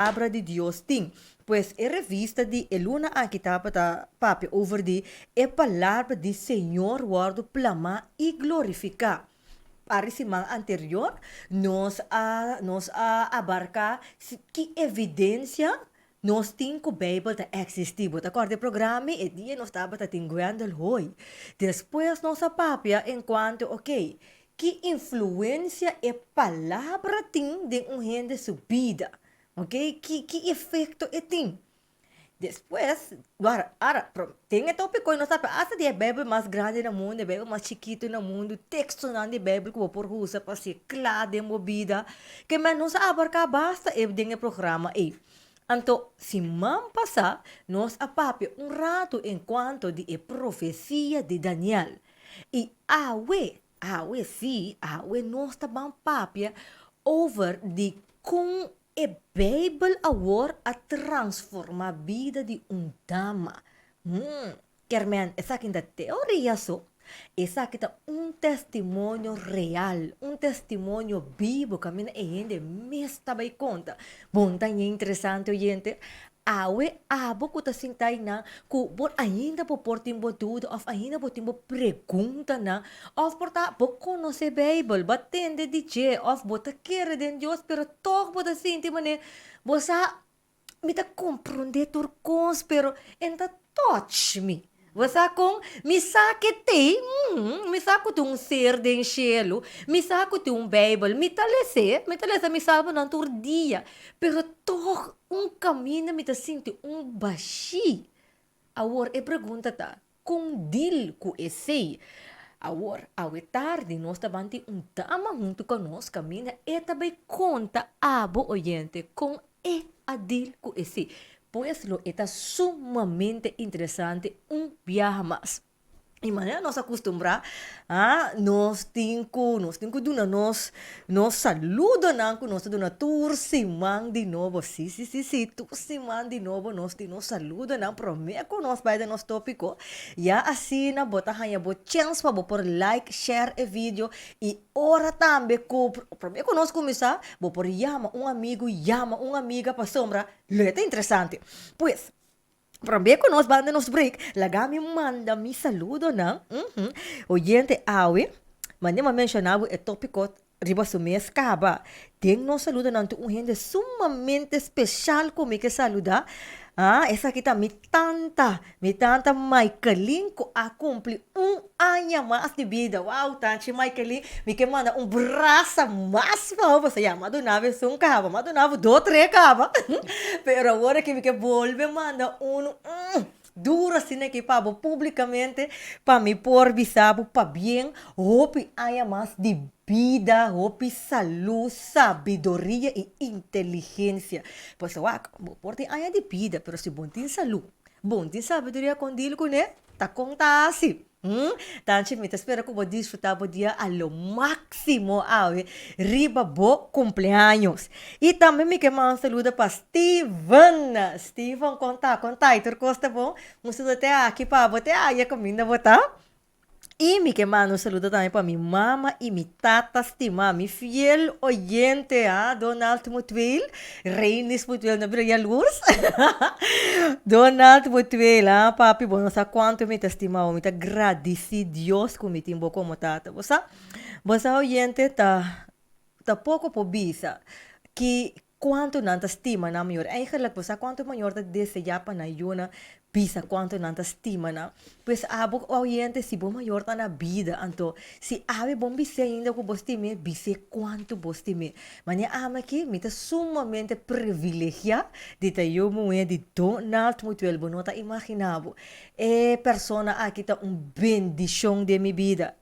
palavra de Dios tem. Pues é revista de Eluna aqui tá papi over de é palavra de Senhor guardo plama e glorificar. Para semana anterior, nós abarca que evidência nós temos que a Bíblia está existindo. Acorda o programa e dia nós estava tinguendo hoje. Depois nós papia enquanto, ok, que influência a palavra tem de um gente subida, ok? Que efeito tem? Depois, agora, tem um tópico, não sabe, essa é a Bíblia mais grande no mundo, a Bíblia mais chiquita no mundo, texto na Bíblia que eu por usa para ser claro de movida, que menos abarca basta e tem o programa aí. Então, se man passar, nós apapia rato enquanto de a profecia de Daniel. E awe nós também papia over de com a Bíblia agora a transformar a vida de dama. Quer men, essa aqui é teoria só. Essa aqui é testemunho real, testemunho vivo que a minha gente me está bem conta. Bom, tá interessante, gente. Awe abo ko ta sintay na ku bot ainda po portimbo tudo of ainda po timbo pergunta na of porta po conoce Bible batende di je of bota kere den Dios pero toch bota sinti mane bosa mi ta comprende turcos pero enta touch me. Você com me saque te, me saco de ser de cielo, me saco de Bible, me talese me salva na tur dia, pero toch caminho me ta sinto baixi. Agora é pergunta tá, com dil com esse. Agora, ao tarde nós tabante dama junto conosco caminha e também conta abo oyente com adil com esse. Pues lo está sumamente interesante viaje más. E maneira nos acostumbrar nós temos duna nos saludo nanco nós duna tur simang de novo sim tur simang de novo nós saludo nan prometo nós vai de nos tópico já assim na bota hanya bot chance para por like share o vídeo e ora também com prometo nós começar por llama amigo llama amiga para sombra leta interessante pues Também que nós banda nos break, lagami manda mi saludo na, oyente awe, manda ma mencionava o tópico riba mês acaba. Tem nos saludo na gente sumamente especial comigo que saluda. Essa aqui tá me tanta Michaelin ko a cumpre ano mais de vida. Wow, tanti Michaelin, me que manda braço mais para você. Madonava um cava, madonava 2, 3 cava. Pero agora que me que volve manda duro assim que pabo publicamente para me por visabo para bem, hope haya mais de vida, hope saúde, sabedoria e inteligência. Pois por ter haya de vida, pero se bom tem saúde, bom tem sabedoria com dilo com né, tá contasse. Tanto me espero que vou desfrutar o dia ao máximo riba bo cumpleaños. E também me queima um saludo para Steven, conta, e costa bom, um saludo até aqui para botar aí a comida botar. E me queimando um saludo também para minha mama e minha tata estimada, minha fiel oyente, Donald Mutwil, Reinis Mutwil, na Brilha Luz. Donald Mutwil, papi, bom, não sei quanto me estimado, me agradecido Deus que me timbo como tata. Você oyente, tá pouco por bisa, que quanto não estima na maior, eigenlijk você quanto maior da deseja para na yuna, bisa quanto não estima na, pues abo oyente se bom maior tá na vida, então se ave bom bise ainda com você me bise quanto você me, mas ama aqui me tá sumamente privilegiado de ter eu moe de Donald Mutuel, não tá imaginado, persona aqui tá bendição de minha vida,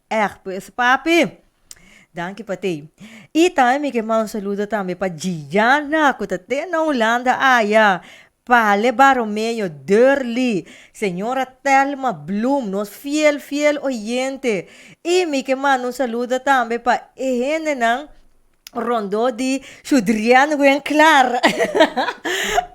pues papi. Danke para ti. E também me queimar saludo também para Gianna, que está na Holanda, Pale Baromeo Durli, Senhora Thelma Bloom, nos fiel oyente. E me queimar saludo também para Ehenenan, Rondo di Judrian Winklaar.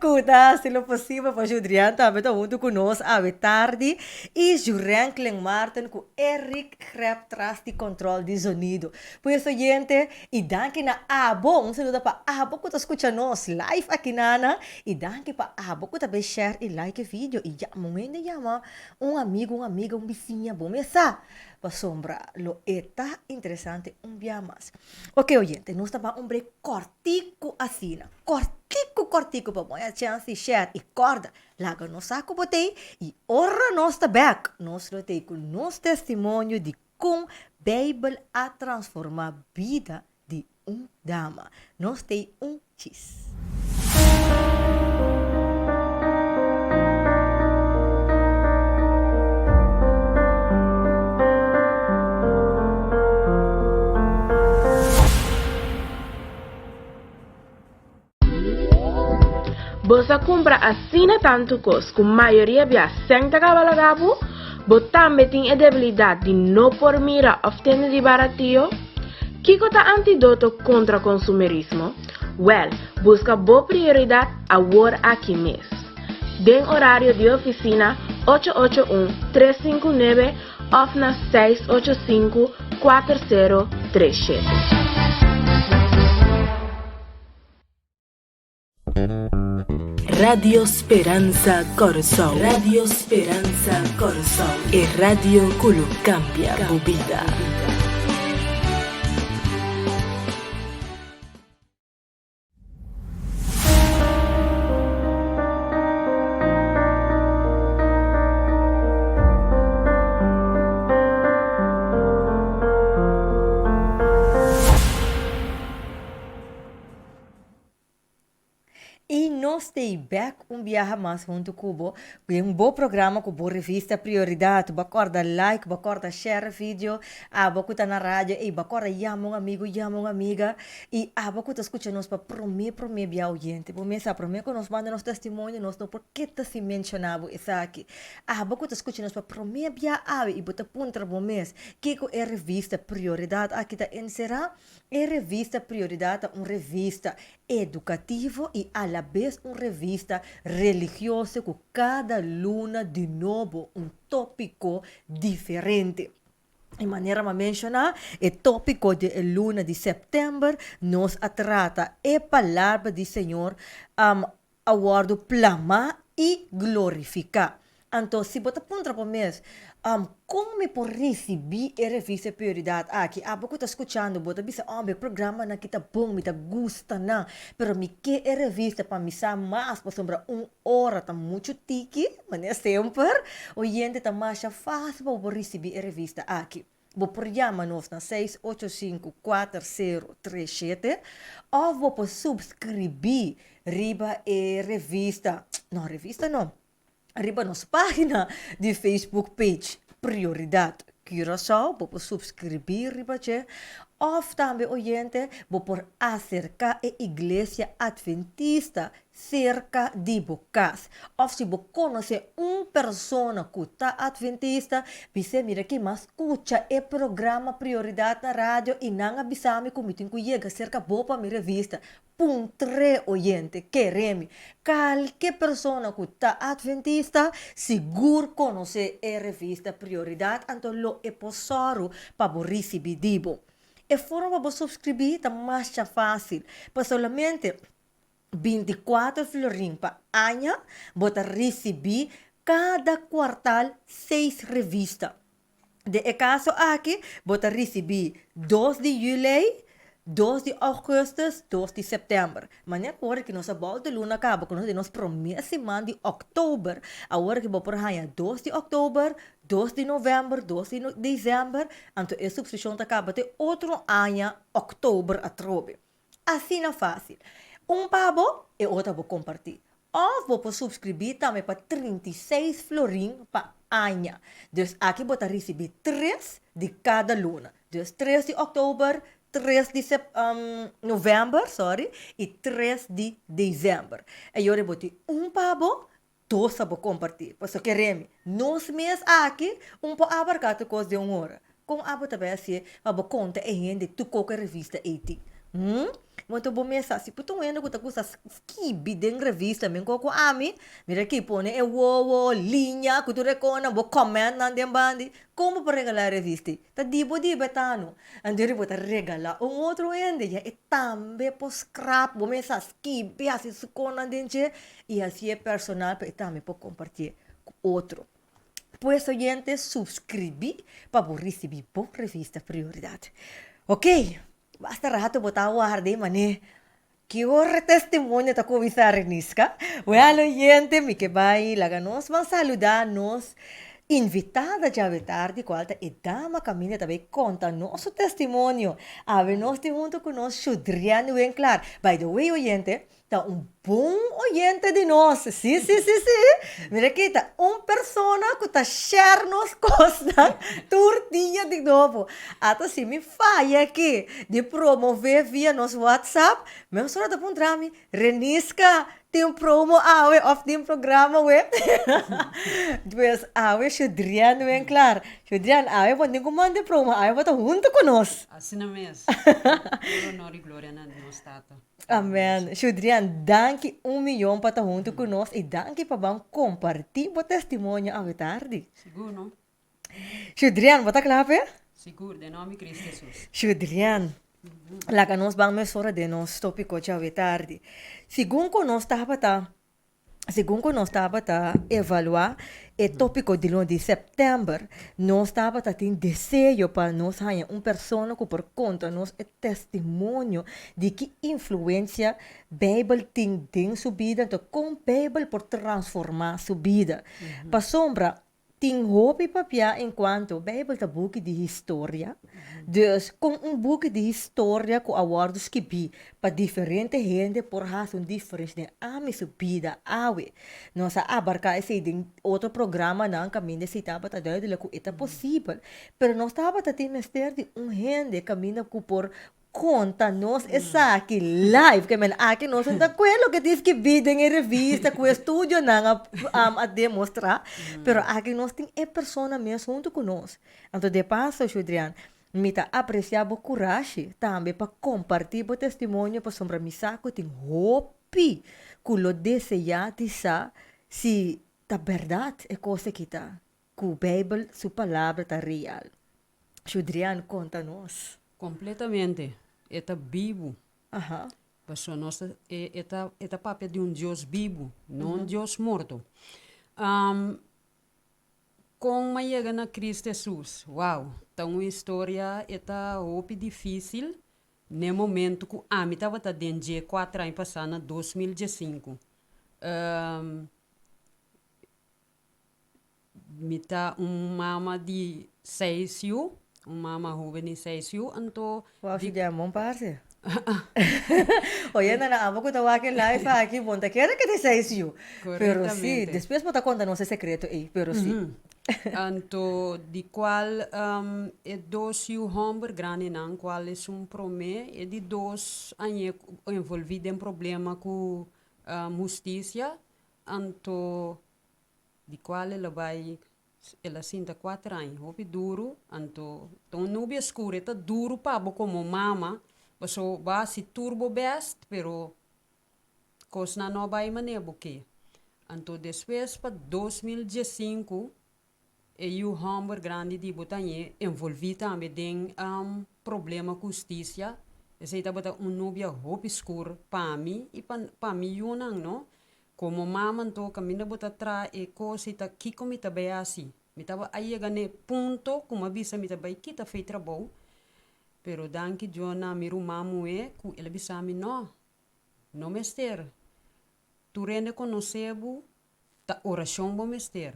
Kuda, se lo possível para Judrian, também tá junto conosco, a tarde. E Juran Martin, com Eric Grep traz de controle de sonido. Por isso, gente, e danke na Abo, um saludo para Abo que tá escutando nós live aqui na e danke para Abo que tá bem share e like o vídeo. E já, momento chama um amigo, uma amiga, um vizinha, bom, essa. Pa sombra, lo está interessante um dia mais. Ok, gente, nós estamos um break cortico assim, cortico, para a chance de share e corda. Laga no saco botei e ora nós está back. Nós lotei com nosso testemunho de como Bíblia a transformar a vida de dama. Nós tem cheese. Você compra assina tanto cos, com maioria via senta cavalagabu, você também tem a debilidade de não por mira obter de baratinho. Kiko tá antídoto contra consumerismo? Well, busca boa prioridade agora aqui mesmo. Den horário de oficina 881-359 ou na 685-4037. Radio Speranza Corazón. Radio Speranza Corazón. E radio que lo cambia tu vida. E nós temos back viaje mais junto com o bom programa com boa revista Prioridat. Bacorda like, bacorda share vídeo, bacuta na rádio, e bacorda chama um amigo, chama uma amiga, e bacuta escuta nós para prometer bem audiente. Por mim, sabe, prometer que nós manda nosso testemunho, nós não porque tá se mencionado isso aqui. Bacuta escuta nós para prometer bem e bota ponta bom mês. Que é revista Prioridade aqui tá encerrar. É revista Prioridade, uma revista educativa e a la vez uma revista religiosa com cada luna de novo um tópico diferente. De maneira a mencionar, o tópico de luna de setembro nos trata a palavra do Senhor aguardo plamar e glorificar. Então, se você aponta para mês, como me por receber a revista Prioridade aqui? Porque está escutando, você bisa, o programa na kita bom, me tá gusta na, pero me que a revista para me sa mais para sombra hora tá muito tiki, mas é sempre, o gente tá mais fácil para receber a revista aqui. Você chama-nos na 685-4037 ou você subscrever riba a revista, não. Arriba nossa página de Facebook page Prioridade. Curaçao, vou subscrever, riba che. Ou também, oyente, vou por acercar a igreja adventista cerca de bocas. Ou se você conhece uma pessoa que está adventista, você mira que mais escuta o programa Prioridade na rádio e não avisame como tem que chegar cerca boa minha revista. Puntre oyente, queremos. Qualquer pessoa que está adventista, seguro conhece a revista Prioridade, então lo é possível para receber dibo. E forma para subscrever está mais fácil, para solamente 24 florim para ano, você receber cada quartal 6 revistas. De caso aqui, você receber 2 de julho, 2 de agosto, 2 de setembro. Mas agora que nossa volta de luna acaba, que nós temos promessa de outubro, agora que vou por aí 2 de outubro, 2 de novembro, 2 de dezembro, então a subscrição acaba até outro ano, outubro, a trobe. Assim é fácil. Pabo e outro vou compartilhar. Ou vou subscrever também para 36 florim para ano. Então aqui vou receber 3 de cada luna. Então 3 de outubro, 3 de novembro, e 3 de dezembro. E eu vou ter pabo, 2 vou compartilhar. Por isso queremos, nos meses aqui, pouco abarcado coisa de 1 hora. Com a também assim, vou conta e gente, tu qualquer revista 80. Muito bom mesa. Se puto endo que custa skibi den revista, men koko ami, mira aqui pone é wo linha, que tu recona, bo comment nan den bandi. Como para regalar revista? Tá di betano. Andiri bota regalar outro ende, já é tambe po scrap, bo mesa skibi, assim se conan denche, e assim é personal, para também po compartilhar com outro. Pues oyentes, suscribí para recibir por revista Prioridad. Ok, basta rato botar o arde mané. Que horror testemunho ta convisar niska. Well, oyente, mi que vai, laganos, van saludarnos. Invitada já de tarde, qualta e dama caminha também conta nosso testemunho. Ave nós te junto com nós, Chudriano Winklaar. By the way, oyente, tá bom oyente de nós. Sim, sim, sim, sim. Mira aqui, tá persona que tá share nos costa, turtinha de novo. Até se me falha aqui de promover via nosso WhatsApp, meu senhor da Pundrami, Renisca, tem promo awe of tem programa we. Pues awe Chudriano Winklaar. Chudriano, awe pode comandar promo, awe pode junto conosco. Assim não mesmo. Por honor e glória na nossa tata. Amen. Chudrian, danke 1 milhão para estar junto conosco e danke para bang compartilhar o testemunho à tarde. Seguro, não? Chudrian, bota clave? Seguro, de nome de Cristo Jesus. Chudrian, lá que nós vamos mesora de nós tópico à tarde. Segundo nós estava a evaluar o tópico de setembro, nós estava a ter desejo para nós ter pessoa que por conta nós é testemunho de que influência a Bíblia tem em sua vida, então como a Bíblia por transformar sua vida. Para sombra, tem hobby papia enquanto a Bíblia é um book de história. Dus com book de história com awardos que bi para diferente gente por razão diferente de a sua vida awe. Nós abarcar esse de outro programa não caminho se estava a duidelijk que é possível. Pero nós estava a ter mestre de gente caminho por conta nós essa aqui live que men aqui nós não aquilo que diz que vida em revista com estúdio não a demonstrar pero aqui nós tem é pessoa mesmo junto conosco então de passo Judrian me tá apreciar a coragem também para compartilhar o testemunho para sombra me saco tem hope que lo desejar de se tá verdade é coisa que tá que a Bíblia sua palavra tá real Judrian conta-nos Completamente. Está vivo. Aham. Pessoa nossa é papel de Deus vivo, não Deus morto. Com uma chega na Cristo Jesus, uau, tá uma história é hope difícil, no momento que a mim estava dentro de 4 anos passando, 2015. Me tá mama de 6 anos, mama jovem de 6 anos, então... Wow, si Diamond parce. Oye, nana, amo que te voy a live aqui, bom, te quero que te seis you. Pero sí, después me conta nosso secreto aí, pero sí. Então, de qual é 2 anos grande não, qual é promessa, é de 2 anos envolvido em problema com justiça, então, de qual ela vai... Ela sinta 4 anos, houve duro, então não é escuro, é duro para como mama, mas vai se turbo best, pero coisa não vai maneira porque. Então depois para 2015 e o hamburger grande de botanha envolvido também em problema com justiça, esse aí tá nubia houve escuro para mim e para mim não. Como mama então caminha bota atrás e coisa tá aqui como tá bem assim. Me tava aí gane ponto como avisa me tava aqui tá feito trabalho. Pero danke Jona miru mamu ku ele bisa mi no mester. Tu rende conocebo ta oração bom mester.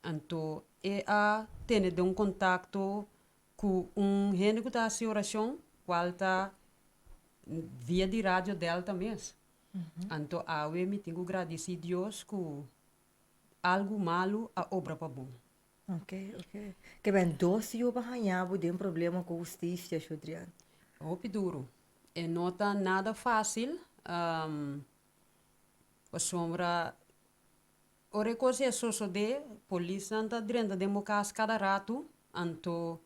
Anto a ter de contato com gente que tá assim oração, qual tá via de rádio Delta mesmo. Então, eu me tenho agradecer a Deus que algo malo a obra para bom. Ok. Que bem, 12 anos barranhava de problema com justiça, Judrian. Hope duro. E não tá nada fácil. A sombra... Ore coisa é só de polícia não tá dentro de casa cada rato. Então,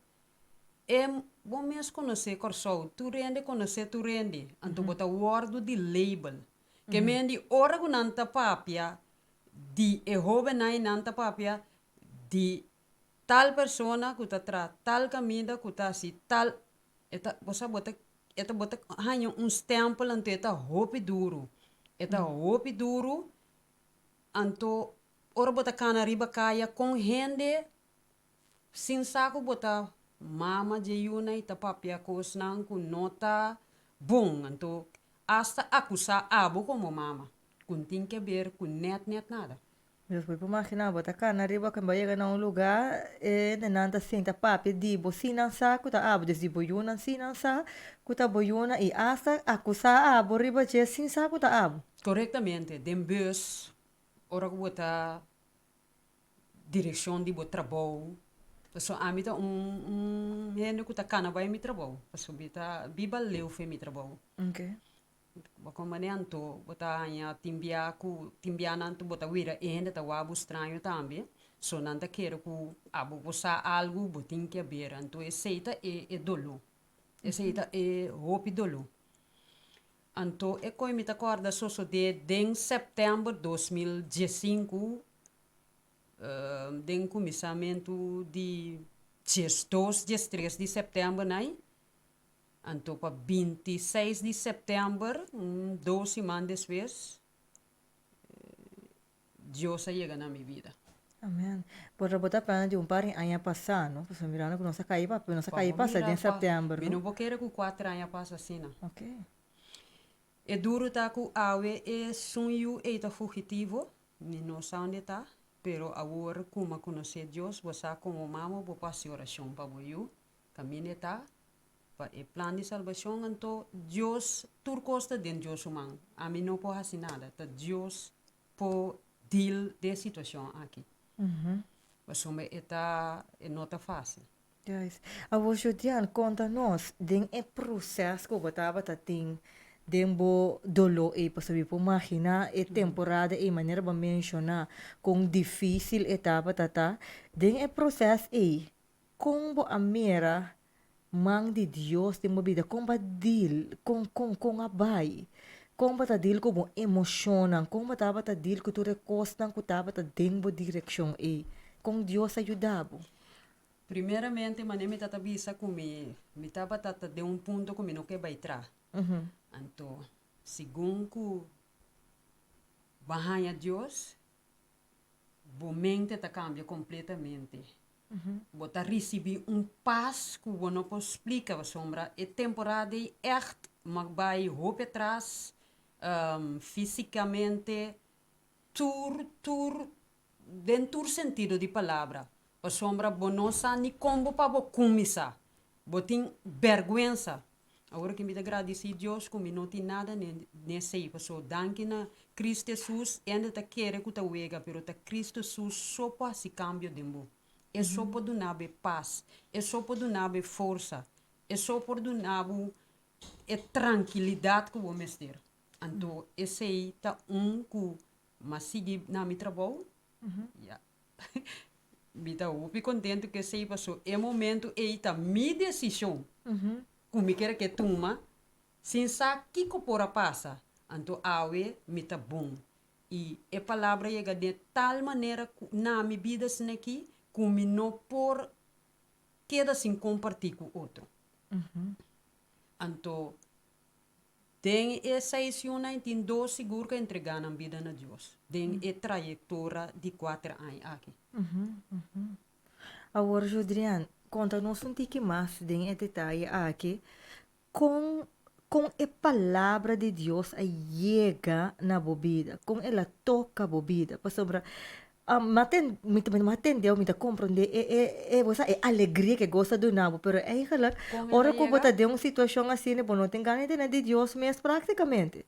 é bom mês conhecer corso, tu rende conhecer tu rende, anto bota word de label. Que mendi ora gunanta papia, di e jovem nai nanta papia, di tal persona que tá tra tal camida que tá si tal eta você bota hanya stempel anto eta hopi duro. Eta hopi duro anto ora bota cana riba kaya com rende sin saco bota mama de yuna ita papia kosnang ku nota bom anto hasta acusa abo como mama kun tin que ver kun net nada. Eu fui para imaginar, botar cá na riba, quando vai chegar a um lugar, de nanta senta papi, dibo, sinansa, kuta abo, desi boyuna, sinansa, kuta boyuna, e hasta acusar abo, riba, je, sinsa, kuta abo. Correctamente, den bus, ora que bota direção de bota trabalho. So, amita gente que tá cana vai me trabalho. So, bita biba leu fe me trabalho. Ok. Como anto, bota anya timbia nanto bota vira ainda tá wabu estranho também. So, nanta quero que abo bosa algo botin que ver. Anto eceita é dolo. Eceita é roupa dolo. Anto e coi me acorda só de setembro de 2015 den começamento de 2 de 3 de setembro né? Anto para 26 de setembro 2 semanas depois Deus chega na minha vida. Amém. Por botar para de par em ano passado, porque mirando que não se cai para, não se cai passa de setembro. Eu não vou querer que 4 anos passa assim. Ok. É duro tá que awe é sonho e tá fugitivo, não sei onde tá, pero agora como conhecer Deus, você como mama vou fazer oração para você, caminho tá, para o plano de salvação, então Deus tur costa de Deus humano, a mim não pode fazer nada, tá Deus por deal de situação aqui. Mas não tá fácil. Yes. A você Judian conta-nos de processo que botava tating dembo dolo e posso por imaginar e temporada e maneira para mencionar com difícil etapa tata den e processo e como a mera mang de Deus de vida como deal com a bai como ta deal com emocionam como tava ta deal com tu recostan com tava ta dembo direção e com Deus ajudava. Primeiramente, me tata bisa kumi, me tava tata de ponto kumi no que vai tra. Então, segundo bahaya Deus, a mente ta cambia completamente. Bota receber paz que você não pode explicar, sombra. É temporada echt, mas vai roupa atrás, fisicamente, dentro do sentido de palavra. A sombra, bonosa, ni como para você começar. Você tem vergonha. Agora que me agradecer a Deus, como não tem nada nesse passo. Danke na Cristo Jesus, ainda tá querendo que tá wega, pero tá Cristo Jesus só para se cambio de mim. É só para donar paz, é só para donar força, é só para donar tranquilidade que eu vou ter. Então, esse aí tá que mas sigue na meu trabalho. Me tá muito contente que esse aí passou. É momento aí tá minha decisão. Como quer que toma, sem saber que por passa. Então, awe me tá bom. E a palavra chega de tal maneira na minha vida aqui, como não por queda sem compartilhar com outro. Então, tem essa isuna tem dois seguro que entregar na vida na Deus. Tem a trajetória de 4 anos aqui. Agora, Judrian, conta-nos um pouquinho mais de detalhe aqui com a palavra de Deus a chega na bebida, com ela toca a bebida, para sobre me atendeu, me compreender, é alegria que gosta do nabo, pero é aquela hora que você de uma situação assim, não tem ganas de Deus mesmo praticamente,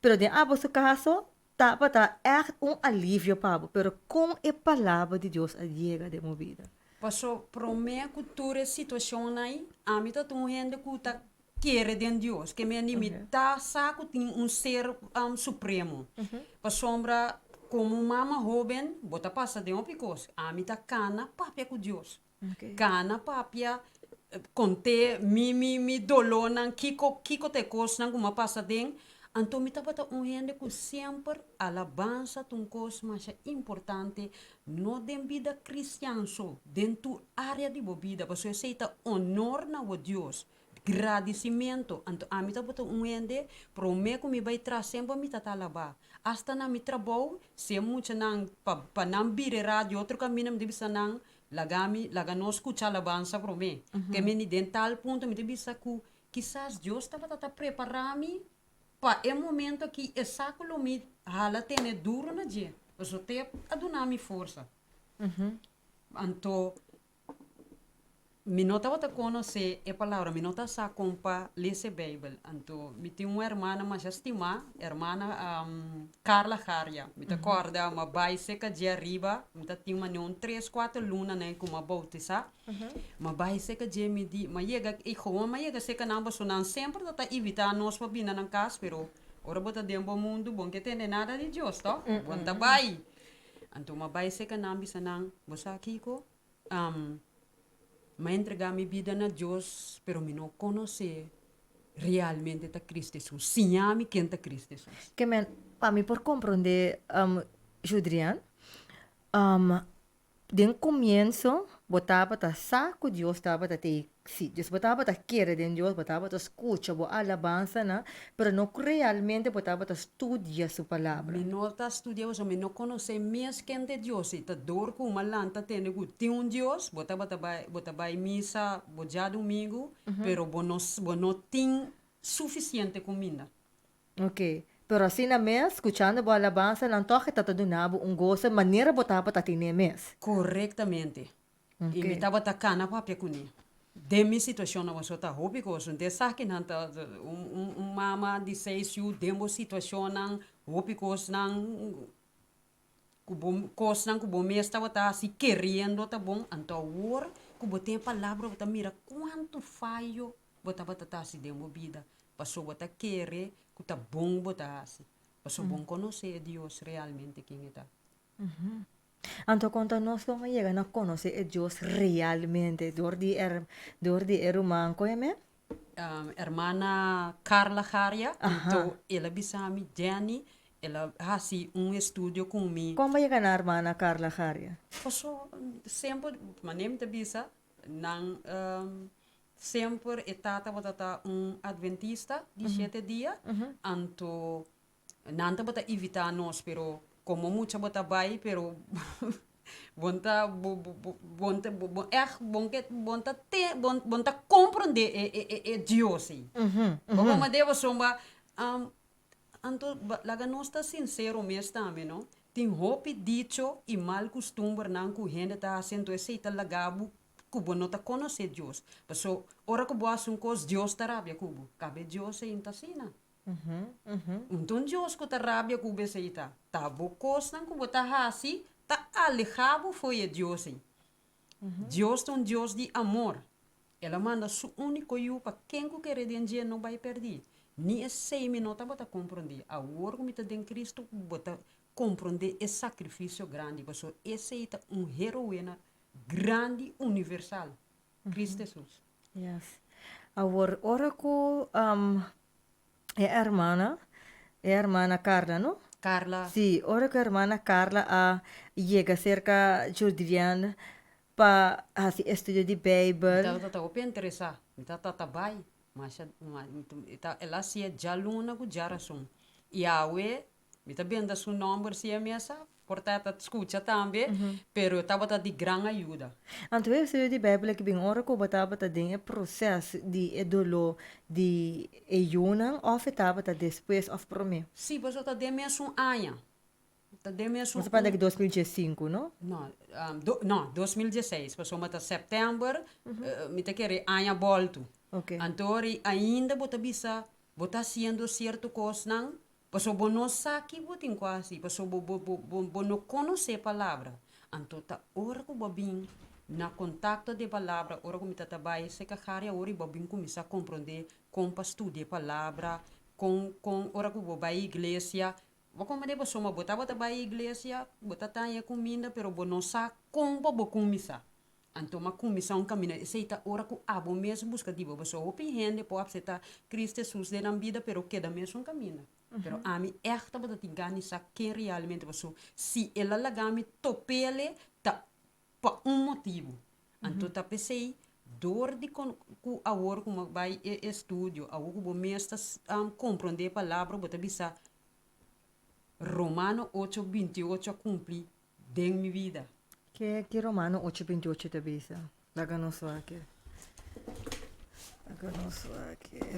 pero de você caso tá é alívio para pero com a palavra de Deus a chega de uma vida. Passou para mim que toda situação aí, a mim tá tão gente que tá querer de Deus, que me tá saco tem ser supremo. Para sombra como mama jovem, bota passa de um picos. A mim tá cana papia com Deus. Cana papia conte mi dolor nan kiko te kos nan kuma passa den. Anto mi tabata gente que sempre alabança tum cos mas é importante no den vida cristiano so dentro área de bobida porque aceita honor na o Deus agradecimento anto a mi tabata gente pro me que mi vai tra sempre mi tata alaba hasta na mi trabalho se mucha nan pa nan bire radio outro caminho me debisa nan lagami laga no escucha alabança pro me que me ni dental ponto me debisa ku quizás Deus tata preparar-me pa é momento que é saco me hala tem duro na dia eu só tenho a donar minha força então mi nota vota conhecer a palavra mi nota sa compa lese Bible então mi tem uma irmã mas estima irmã Carla Haria mi te acorda uma bai seca de arriba mi te tinha uma 3-4 luna né com uma bautiza uma bai seca de mi di mas chega e como mas chega seca não baso não sempre tá evitar nós para vir na casa pero ora bota dentro do mundo bom que tem nada de Deus tá bom tá bai então uma bai seca não bisa não você aqui co me entregar minha vida a Deus, pero me não conhecer realmente a Cristo Jesus. Sim, a mim quem é Cristo Jesus. Que men, para mim por compreender, Judrian, de começo, botava ta saco Deus estava ta te sim, Deus botava ta querer de Deus, botava ta escucha, bo alabança, né? Pero não realmente botava ta estudia sua palavra. Me não está estudando, me não conhecer mesmo quem é Deus. E tá dor com uma lanta tem um Deus, bota vai missa, boja domingo, pero não tem suficiente comida. Ok. Pero assim na mês, escutando boa alabança, não toca tá donando gozo, maneira botava ta ter mês. Correctamente. Ok. E me estava atacando para pecunia. De minha situação não só tá roupa coisa, de saque não tá mama de 6 anos, demo situação não roupa coisa não coisa não que bom mês estava tá assim querendo tá bom, então agora que botem palavra bota mira quanto falho botava tá assim demo vida, passou bota querer que tá bom bota assim, passou bom conhecer Deus realmente quem é. Então, quando nós vamos chegar a conhecer Deus realmente, door die irmã, conhece? Hermana Carla Haria, então ela bisami Jenny, ela hasi estúdio comigo. Como vai chegar a irmã Carla Haria? Passou sempre, manem te bisa, nang sempre etata batata adventista de 7 dias, anto nanta bata evitar nós, pero como muita bota vai, pero bonta bonta compreender é Deus sim. Como deva somba anto laga nós tá sincero mesmo também, não? Tem roupa dicho e mal costume não que gente tá sendo aceita lagabo kubo não tá conhecer Deus. Passo ora que boa um cos Deus tá rabia kubo. Cabe Deus é intasina. Então Deus que tá rabia kubo aceita. Tá bo cos não kubo tá hasi tá alejado foi Deus. Deus é um Deus de amor. Ela manda su único eu para quem que quer dinheiro não vai perder. Ni é 6 minutos bota compreender. A hora que está em Cristo bota compreender esse sacrifício grande. Porque esse é heroína grande universal. Cristo Jesus. Yes. Agora, ora que é a irmã Carla, não? Carla. Sim, ora que a irmã Carla chega cerca de Juliana para fazer estudo de Bíblia. Então, tá open interessa. Então, tá bai. Mas ela se é jaluna com jarasun. E a we, me tá bem da seu número se é mesa, portanto, escuta também, pero estava de grande ajuda. Então, o estudo de Bíblia que bem ora que botava tá dentro processo de dolor de ayunan ou estava tá depois of para mim. Sim, mas tá de mesmo ano. Tá de mesmo. Você para 2015, não? Não, 2016, passou mata setembro, me tá querer ano volto. Okay. Então, ainda bota bisa, bota sendo certo coisa não, passou bom não sabe bota em quase, passou bom não conhecer palavra. Então, tá hora que bobin na contato de palavra, hora que me tá trabalhando, se que a hora bobin começa a compreender como estudar palavra, com hora que vou vai igreja, vou como de pessoa bota vai igreja, bota tá aí comida, pero bom não sabe como vou começar. Então, uma comissão caminha. Aceita hora que a bom mesmo busca de boa. Só opinião, pode aceitar Cristo Jesus na vida, pero queda mesmo caminho. Pero a mim, echt bota tingani sa quem realmente passou. Se ela lagami topele, tá por motivo. Então, tá pensei, dor de com a hora como vai estúdio, a hora que bom mesmo compreender a palavra, bota bisa Romano 8:28 cumprir dentro minha vida. Que Romano 8:28 te bisa. Laga no so aqui.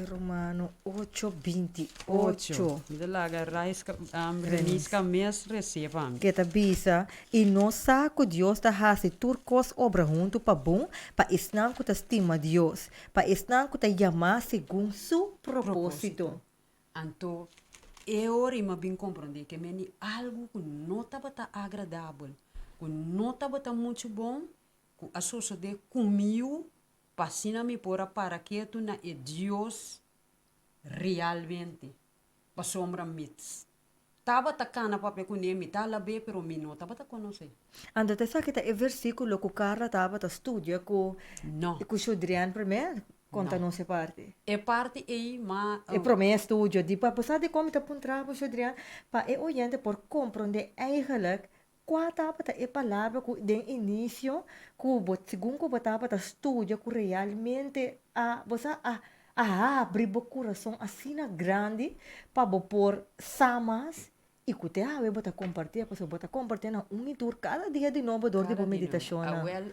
Romano 8:28. De laga renisca mes receba. Que te bisa. E não saco Deus ta hasi turcos obra junto pa bom, pa esnan que ta estima Deus, pa esnan que ta llamar segundo su propósito. Então, eu rima bem compreender que meni algo que não estava agradável, que não estava muito bom, que a soça de comigo, passina me para que tu na é Deus realmente, para sombra mitos. Tava tacana para com ele, tá lá bem, pero mi não tava conhecer. Ando te sa kita e versículo que Carla tava ta studia com Não. com Adrian primeiro, conta não se parte. É parte aí, mas E para mim studio, di pa passar de como ta puntrava Adrian, pa e oyente por compreender eigenlijk qua tava ta e palavra ku den início, ku bot segundo ku botava ta studia ku realmente a bosa a abrir o coração assim na grande para por samas e que te ave bota compartilhar, para bota compartilhar na tour cada dia de novo dor de meditação. Well,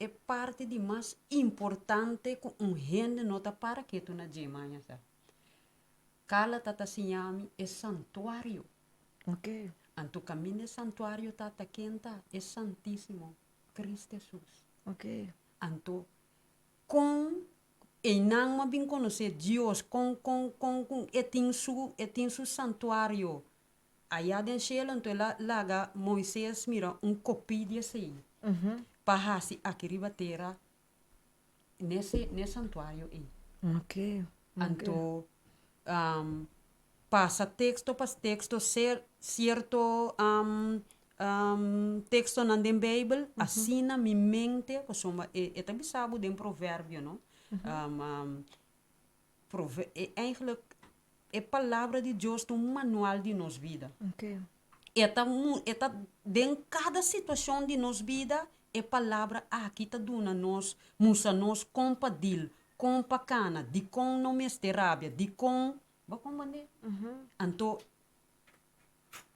é parte de mais importante que gente nota para que tu na gemanha, sabe? Cala tata sinyami é santuário. Ok. Anto caminho é santuário tata quenta é santíssimo Cristo Jesus. Ok. Anto com e não me bem conhecer Deus com etin su santuário. Aí a den shela então ela laga Moisés mira copia de sei. Para hasi aqui terra nesse santuário aí. Ok. Anto passa texto ser certo texto na den Bible assim na minha mente, porque é também sabe de provérbio, não? Eigenlijk é palavra de Deus um manual de nossa vida. Ok. Eta de cada situação de nossa vida é palavra aqui está dando nós musa nós compadil compacana de com não mesterábia de com va com mané anto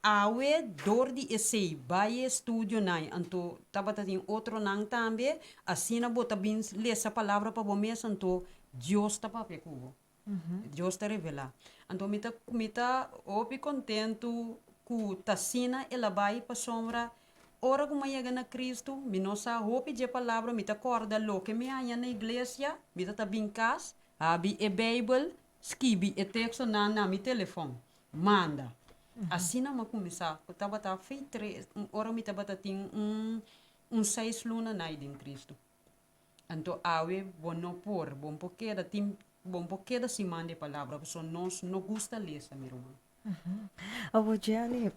awe dor de essay vai estúdio nai anto tava tem outro nang também assim na bota bem essa palavra para você anto Deus está para pecuvo Deus está revela anto mita opi contento ku tasina ela vai para sombra ora como chega na Cristo mi não sa hopi de palavra mita corda lo que me anya na igreja mita tá bincas abi e Bible skibi e texto na mi telefone manda assim não começar eu tava feito ora mi tava tem 6 luna na em Cristo então awe bom por bom porque da tim bom porque da se manda palavra porque nós não gosta ler meu irmão Avo Gianni,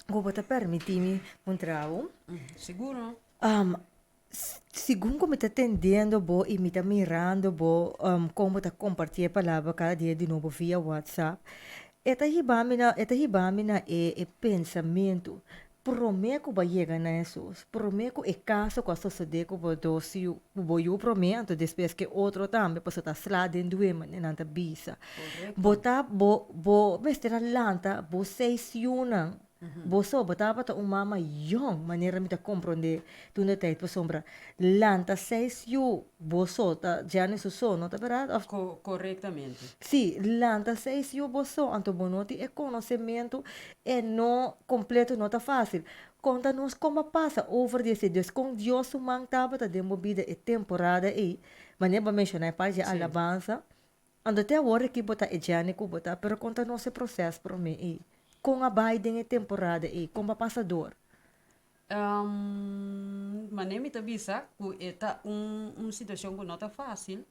como te permite-me um trago? Seguro? Segundo como está entendendo, bo, e me está mirando, bo, como está compartilhando a palavra cada dia de novo via WhatsApp, eta hibamina e pensamento. Prometo vai chegar na Jesus. Prometo é caso que a sociedade que vou doce, vou eu prometo depois que outro também possa estar slado em dois maneira na bisa. Bota bo mestra lanta, bo sei siunang. Bo so bota bata mama young maneira me ta compreender tu na tijd sombra. Lanta sei siu bo so ta já nisso so, não tá verdade? Corretamente. Sim, lanta sei siu bo so, anto bonoti é conhecimento é não completo, não tá fácil. Conta-nos como passa over desse Deus com Deus humano tava ta demovida é temporada aí. Maneira para mencionar parte de alabança. Ando até agora que botar é janico botar, pero conta-nos esse processo para mim aí. Com a Biden é temporada aí, como passador. Maneira me bisa que é situação que não tá fácil.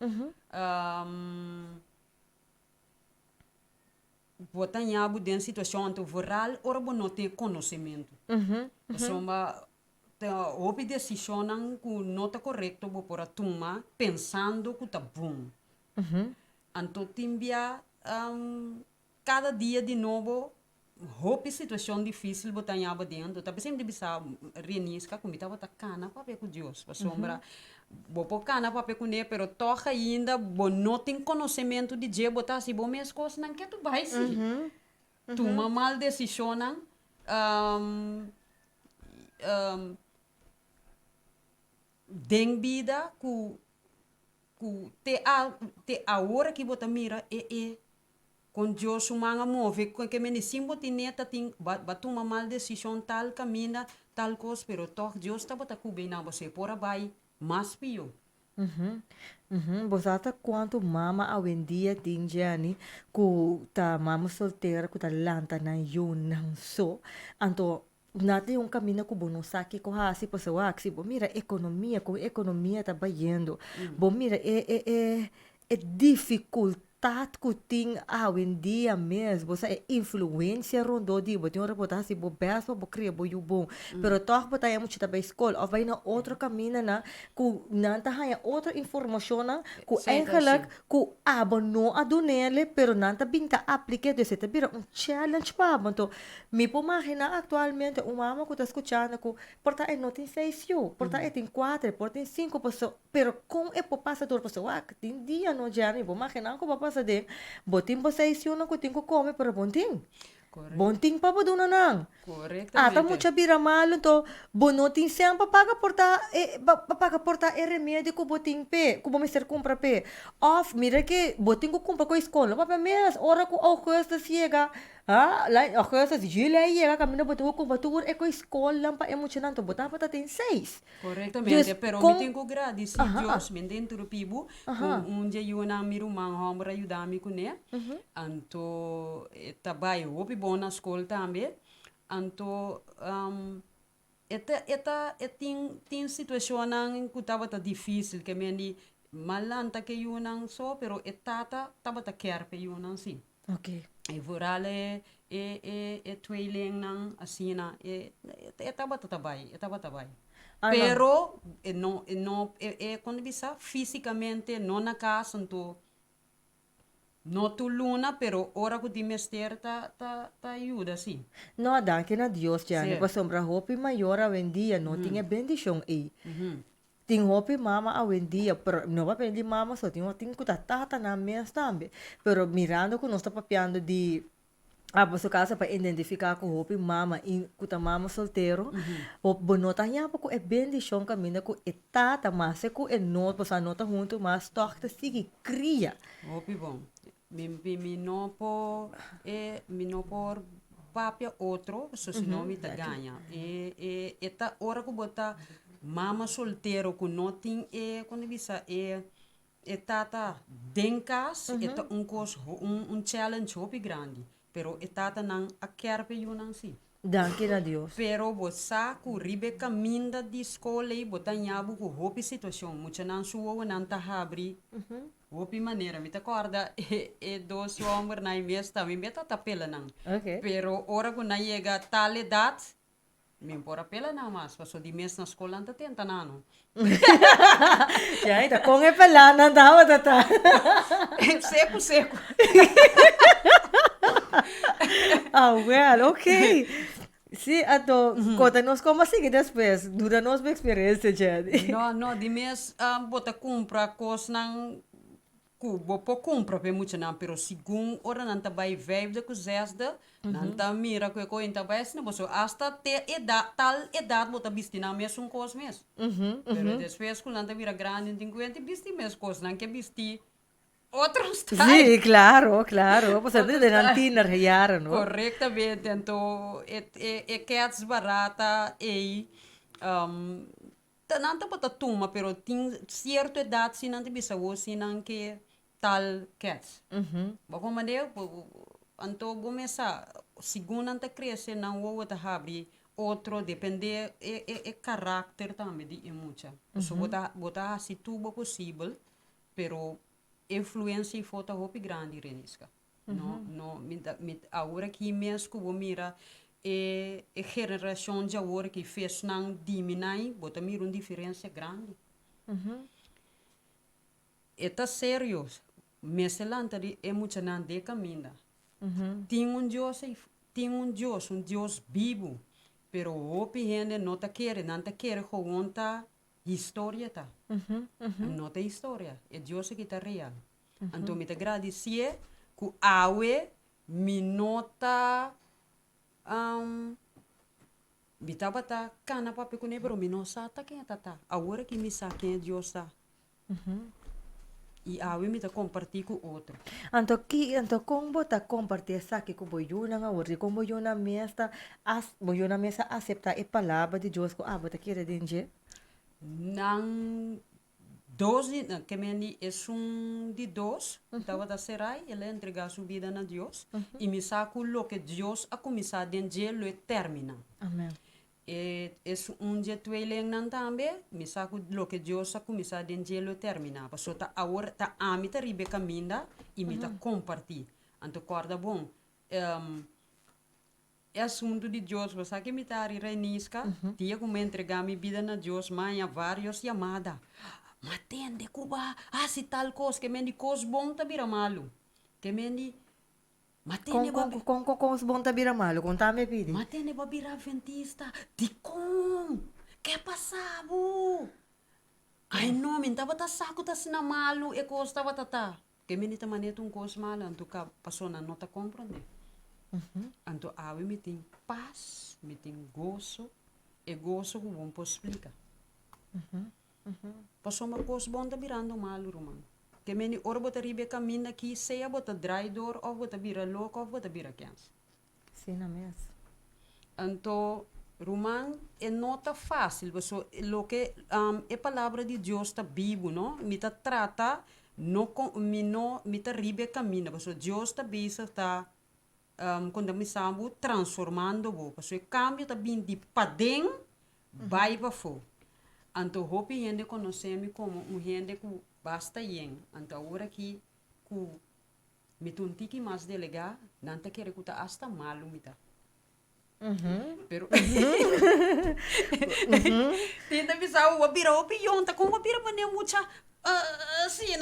Botar nhabo dentro situação anto viral, ora não ter conhecimento. Soma houve decisão que não tá correto por a tomar pensando que tá bom. Então timbia cada dia de novo houve situação difícil botar em aba dentro. Tá sempre bisa renisca como estava tá cana para ver com Deus, para sombra. Bo por cana para ver com ele, pero toca ainda bo não tem conhecimento de je botar assim bom minhas coisas não quer tu vai sim. Toma mal decisão den vida te a hora que bota mira com Deus humana move que me simbo tineta ting batuma mal decisão tal caminha tal coisa pero toch Deus tá bota cubem na você por vai mas pio. Bosata quanto mama a dia ting jani ku ta mama solteira ku ta lanta na yun nang so anto nati um caminho que bom saque com a se pessoa que se bom mira economia com economia tá bayendo bom mira é dificuldade que tem dia mesmo você é influência rondou de botar uma reportagem bo best bo cria bo you bom pero toch botar é muito também escola ou vai na outro caminho na ku nanta haya outra informação na ku eigenlijk ku abono a donele pero nanta binta aplique de seta bira challenge pa então me po imagina atualmente uma mama que tá escutando ku porta é não tem 6 yo porta é tem 4 porta tem 5 pessoas pero com é po passador pessoa que tem dia no dia me po imagina ko pasa de botin pa sa isyo na kuting ko come pero bonting. Bonting pa po doon na nang. Ata mucha bira malo to bonoting siyang papaga porta remédio ko boting pe ko mister compra pe off mira que boting ko compra ko escola pa mes ora ko au costa ciega lá a costa de gila aí caminho boting ko compra tour e ko escola pa emocionante botar pa tem 6 corretamente pero me tenho gradi se Deus me dentro pibu dia eu na miru man hombra ajudar-me com né anto trabalho opi bom na escola também anto tem situação que tava tá difícil que me malanta que eu não só pero tava tá quer pe eu não sim okay e vorale tweeling nang assim na tava tabai pero não quando bisa fisicamente não na casa então não tu luna, pero ora que dimester ta ajuda, sim. No, danke na Dios, Jani. Pa sombra hopi maior a vendia, no tinha bendição aí. Ting hopi mama a vendia, pero não va pendi mama só tinha que tata na mes também. Pero mirando que nós está papiando de por sua casa para identificar com hopi mama e kuta mama solteiro, o bonota nya pa ko e bendição caminho ko e tata mas ko e not pa nota junto mas toque sigi cria. Hopi bom. Mi no por papia outro, so se não me ta ganha. Eta hora que bota mama solteiro com nothing quando bisa tata denkas eta um challenge hopi grande, pero tata não a quer pe yunan si. Danke na Deus. Pero você ku ribe caminda de escola e botar nhabu ku hopi situação, mucha nan suo nan ta habri. Hopi maneira, me te acorda dos homens na mes também me tá pela não. Okay. Pero ora que na chega tal idade, me pora pela não mas, passou de mês na escola anta tenta não. Já está com e pela não tava tata. Seco. Well, okay. Sim, então, conta-nos como assim depois, dura nossa experiência, Jade. Não, de mês, bota compra coisa não cubo po compra pe muito não, pero segundo ora não tá vai vibe de cozesta, não tá mira que coisa tá vai não posso hasta te tal idade bota bisti na mesmo coisa mesmo. Pero depois quando não tá mira grande 50 bisti mesmo coisa não que bisti outro style. Sim, claro. Pues antes de nantina rear, ¿no? Correctamente, então cats barata não tá bota tuma, pero tem certa idade se não te bisa se não que tal cats. Bom maneira, então começa segundo anta cresce não o outra abre outro depende caráter também de muita. So botar assim tudo possível, pero influência e falta roupa grande renisca. Não, agora que mesmo que mira e geração de agora que fez não diminuir, bota mir uma diferença grande. É tá sério, mas elanta é muito não de caminho. Tem um Deus vivo, pero o gente não tá quer contar história tá. Não tem história, é Deus que tá real. Então me te agradecer que awe me nota bitaba tá cana papi com nebro me não sata quem tá. Agora que me sabe quem é Deus tá. E awe me tá compartilhar com outro. Então como tá compartilhar essa aqui com boiuna nga wordi como boiuna mesa aceitar a palavra de Deus que bota querer dinje. Nang dos, que me é de dos, estava da serai, ele entregar sua vida a Deus, e me saco lo que Deus a começar dentro lo termina. Amém. É dia tuele nan também, me saco lo que Deus a começar dentro lo termina. Passo tá agora tá amita ribe caminda e me tá compartilhar. Anto corda bom. É assunto de Deus, você que me tá reinisca, dia como entregar minha vida a Deus, mãe, vários chamadas. Matende, Cuba, se tal coisa, que me di coisa bom, tá vira malo. Que me di, matende, Com os bons tabira malo, com tá me pedi. matende, babira adventista, di com, que passavo? Ai, não, me tava tá saco, tá sina malo, e coisa tava tá. Que me di tá maneto coisa malo, anto ka passou na nota compreender. Anto awe me tem paz, me tem gozo, e gozo que bom posso explicar. Passou uma coisa bom, tá virando malo, Roman. Que meni ora bota ribe caminho aqui, seja bota draidor, ou bota vira louco, ou bota vira quens. Sim, na mesa. Então, Roman, é nota fácil, porque lo que é palavra de Deus tá vivo, não? Me tá trata, me tá ribe caminho, porque Deus tá bisa tá quando me sabe transformando, porque o cambio tá vindo de padem, vai para fora. Então, hope gente conhece-me como gente que basta yen. Então, agora que me tuntiki mais delegar, não te quero que tá hasta malo me tá. Pero tenta pensar o abira opinião, tá como abira para nem muita assim,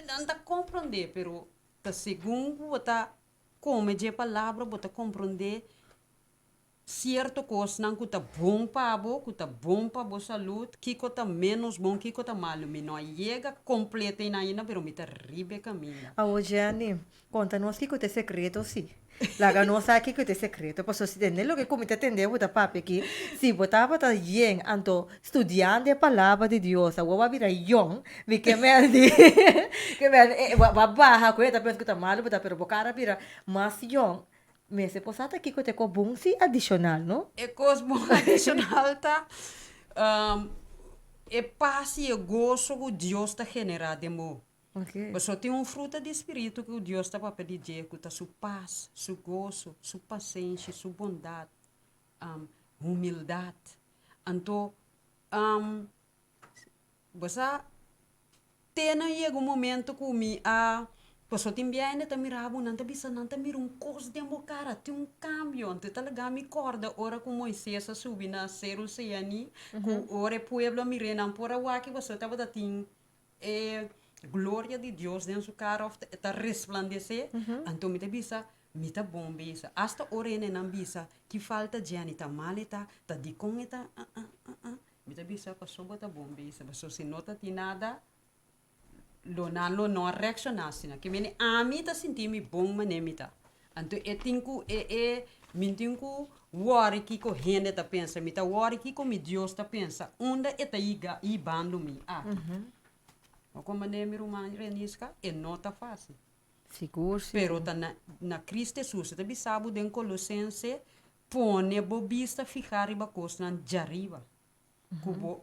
não tá compreender, pero tá segundo tá como de palavra, bota compreender certo coisa não que tá bom para abo, que tá bom para a saúde, que tá menos bom, que tá malo, me não chega completa e ainda, pero me tá ribe caminho. Hoje, Ani, conta-nos que é secreto, sim. Laga nós aqui que é secreto, posso se entender lo que como te entender o papi aqui, se botava tá yen, anto estudando a palavra de Deus, a uva vira yon, vi que me di, que me babaha, que tá pensando que tá malo, pero bocara vira mas yon. Mas se posata aqui que te bom si adicional, não? É coisa bom adicional tá, é paz e gozo que Deus tá generado de mo. Okay. Mas só tem fruta de espírito que Deus está para pedir, que tá sua paz, seu gozo, sua paciência, sua bondade, humildade. Então, você tem um momento que me Pasó também ainda tá mirando, não tá bisa, não tá mirando um coisa de cara, tem um cambio, então tá legal me corda, ora com Moisés a subir na ser o Seani, com ora pueblo mirando por a waki, você tava da tin glória de Deus dentro do cara, tá resplandecer, então me tá bisa, me tá bom bisa, hasta ora ainda não bisa, que falta de ani tá mal tá de com tá, me tá bisa, passou bota bom bisa, passou se nota ti nada. Lo não reaccionasse, que mene a mim tá sentindo bom manemita. Então eu tenho mintinho worry que com gente tá pensa, me tá worry que com me Deus tá pensa, onde é tá i bando me. Mas como manem romano renisca, é não tá fácil. Seguro. Pero tá na Cristo Jesus, tá bisabo den Colossense, pone bobista ficar riba costa na jariba. Kubo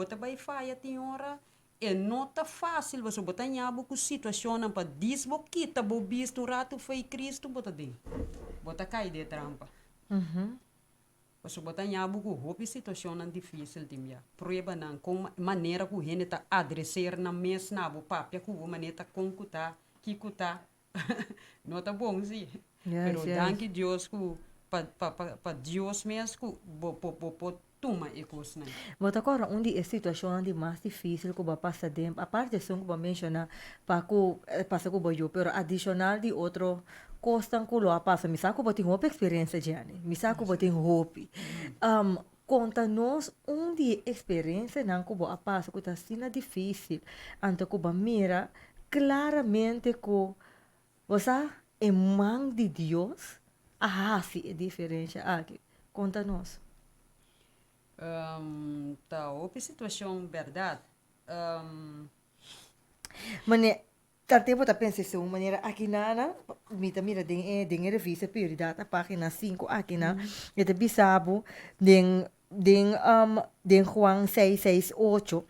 tá vai faia tem hora. É não tá fácil, você botar em abo com situação para desboquita, bobisto, rato foi Cristo, bota dentro. Bota cair de trampa. Você botar em abo com roupa situação difícil de minha. Prova não, com maneira que o gente tá adresser na mesa, na abo papia, com a maneira concutar, que cutar. Não tá bom, sim. Pero danke Deus que para Deus mesmo, toma e coisa, né? Mas agora, onde é a situação de mais difícil que vai passar tempo, a parte de que vai mencionar, para que passa com o eu, pero adicional de outro, costa que lo passa, me saco botar uma experiência de ano, me saco botar hope. Conta-nos onde experiência não que vai passar, que está sendo difícil, antes que vai mira claramente que você é mão de Deus, sim, é diferente aqui. Conta-nos. Tá, outra situação, verdade. Mane, tempo tá pensando de uma maneira aqui na mira den revista Prioridat a página 5 aqui na e te bisabo den Juan 6:6-8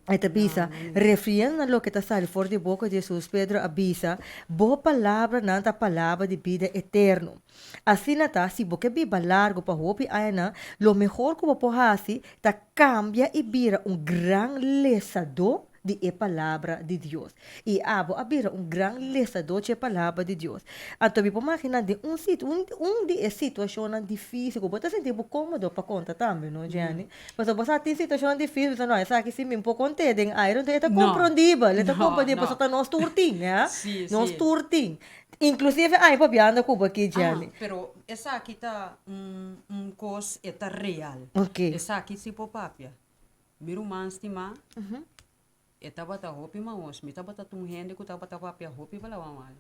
e te bisa referindo a lo que está saliendo por de boca de Jesus Pedro avisa boa palavra nanta palavra de vida eterno assim nata se boca biba largo para hopi aina lo mejor que você hacer ta cambia e vira gran lesador de a palavra de Deus. E abo abira gran lesador de a palavra de Deus. Então, me imagina de sítio, de situação difícil, que você sente cômodo para conta também, não, Gianni? Mas você tem situação difícil, você não, essa aqui se me um pouco contente, aí não é compreendível, é compreendível, você está nós turting, né? Nós turting. Inclusive, aí, papiando com aqui, Gianni. Pero essa aqui tá coisa é real. Ok. Essa aqui se por papia. Miro estima. Tava ta hopi maos, mi tava ta tunghende ku tava ta papia hopi palawa malo.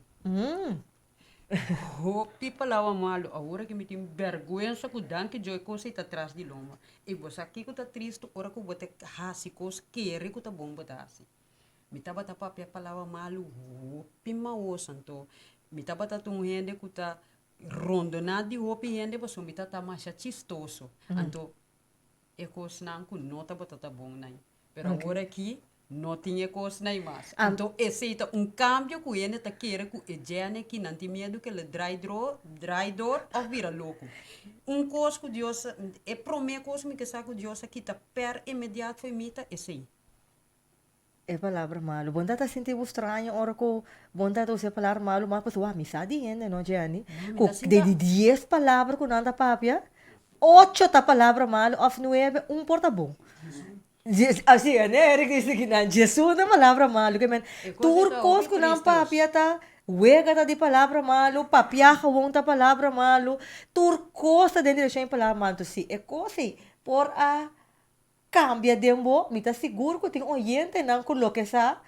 Hopi palawa malo, agora que me tem vergonha ku danke joy ko se tá atrás de loma. E você aqui ku tá triste, ora ku bote hasi kos querer ku tá bom botasi. Mi tava ta papia palawa malo, hopi maos anto. Mi tava ta tunghende ku tá rondona di hopi hende baso mi tá mais chistoso. Anto e kos nan ku nota bota tá bom nai. Pero agora aqui não tinha coisa nem mais. Então, esse é cambio que ele está querendo que o gene que não tem medo que ele draidor ou vira louco. Coisa que Deus, é primeira coisa que sabe que Deus aqui está per imediato foi mita, esse aí. É palavra malo. Bom, tá sentindo estranho, ora que bom tá usar palavra malo, mas pessoa, me sabe ainda, não, Gianni? De 10 palavras que não dá papia, 8 tá palavra malo, ou 9, porta bom. Assim, né? Era que na Jesus na palavra malo, que men turcos que não papia tá Wega tá de palavra malo, papiaja wong tá palavra malo, turcos tá dentro de palavra malo, sim, é coisa por a cambia dembo, me tá seguro que tem oyente não coloque essa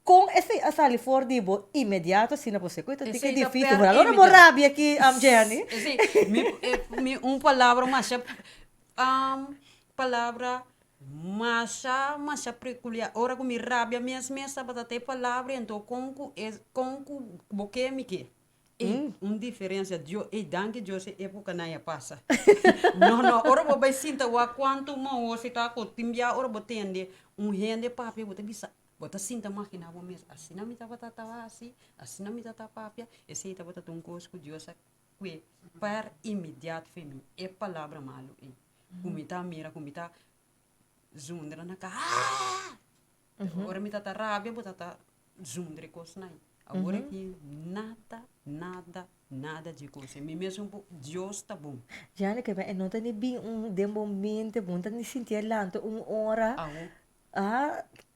com esse asali for dibo imediato sina você coita que é difícil, agora vou rabia aqui Jenny. Sim, palavra mas palavra mas peculiar. Ora com mi rabia mesmo para ter palavra então com boque me que diferença de e danke Deus época na passa. Não, ora vou vai sinta o quanto mal você tá com timbia ora botende rende papi bote bisa bota sinta máquina vou mesmo assim na mita bota assim na mita tá papia esse tá bota coisa que Deus que para imediato femi é palavra malo e comita mira comita zundra na ora mi tata rabia botata zundre cosnai agora que nada de coisa me mesmo Deus tá bom já que vai não tem bem de momento bom tá nem sentir lanto hora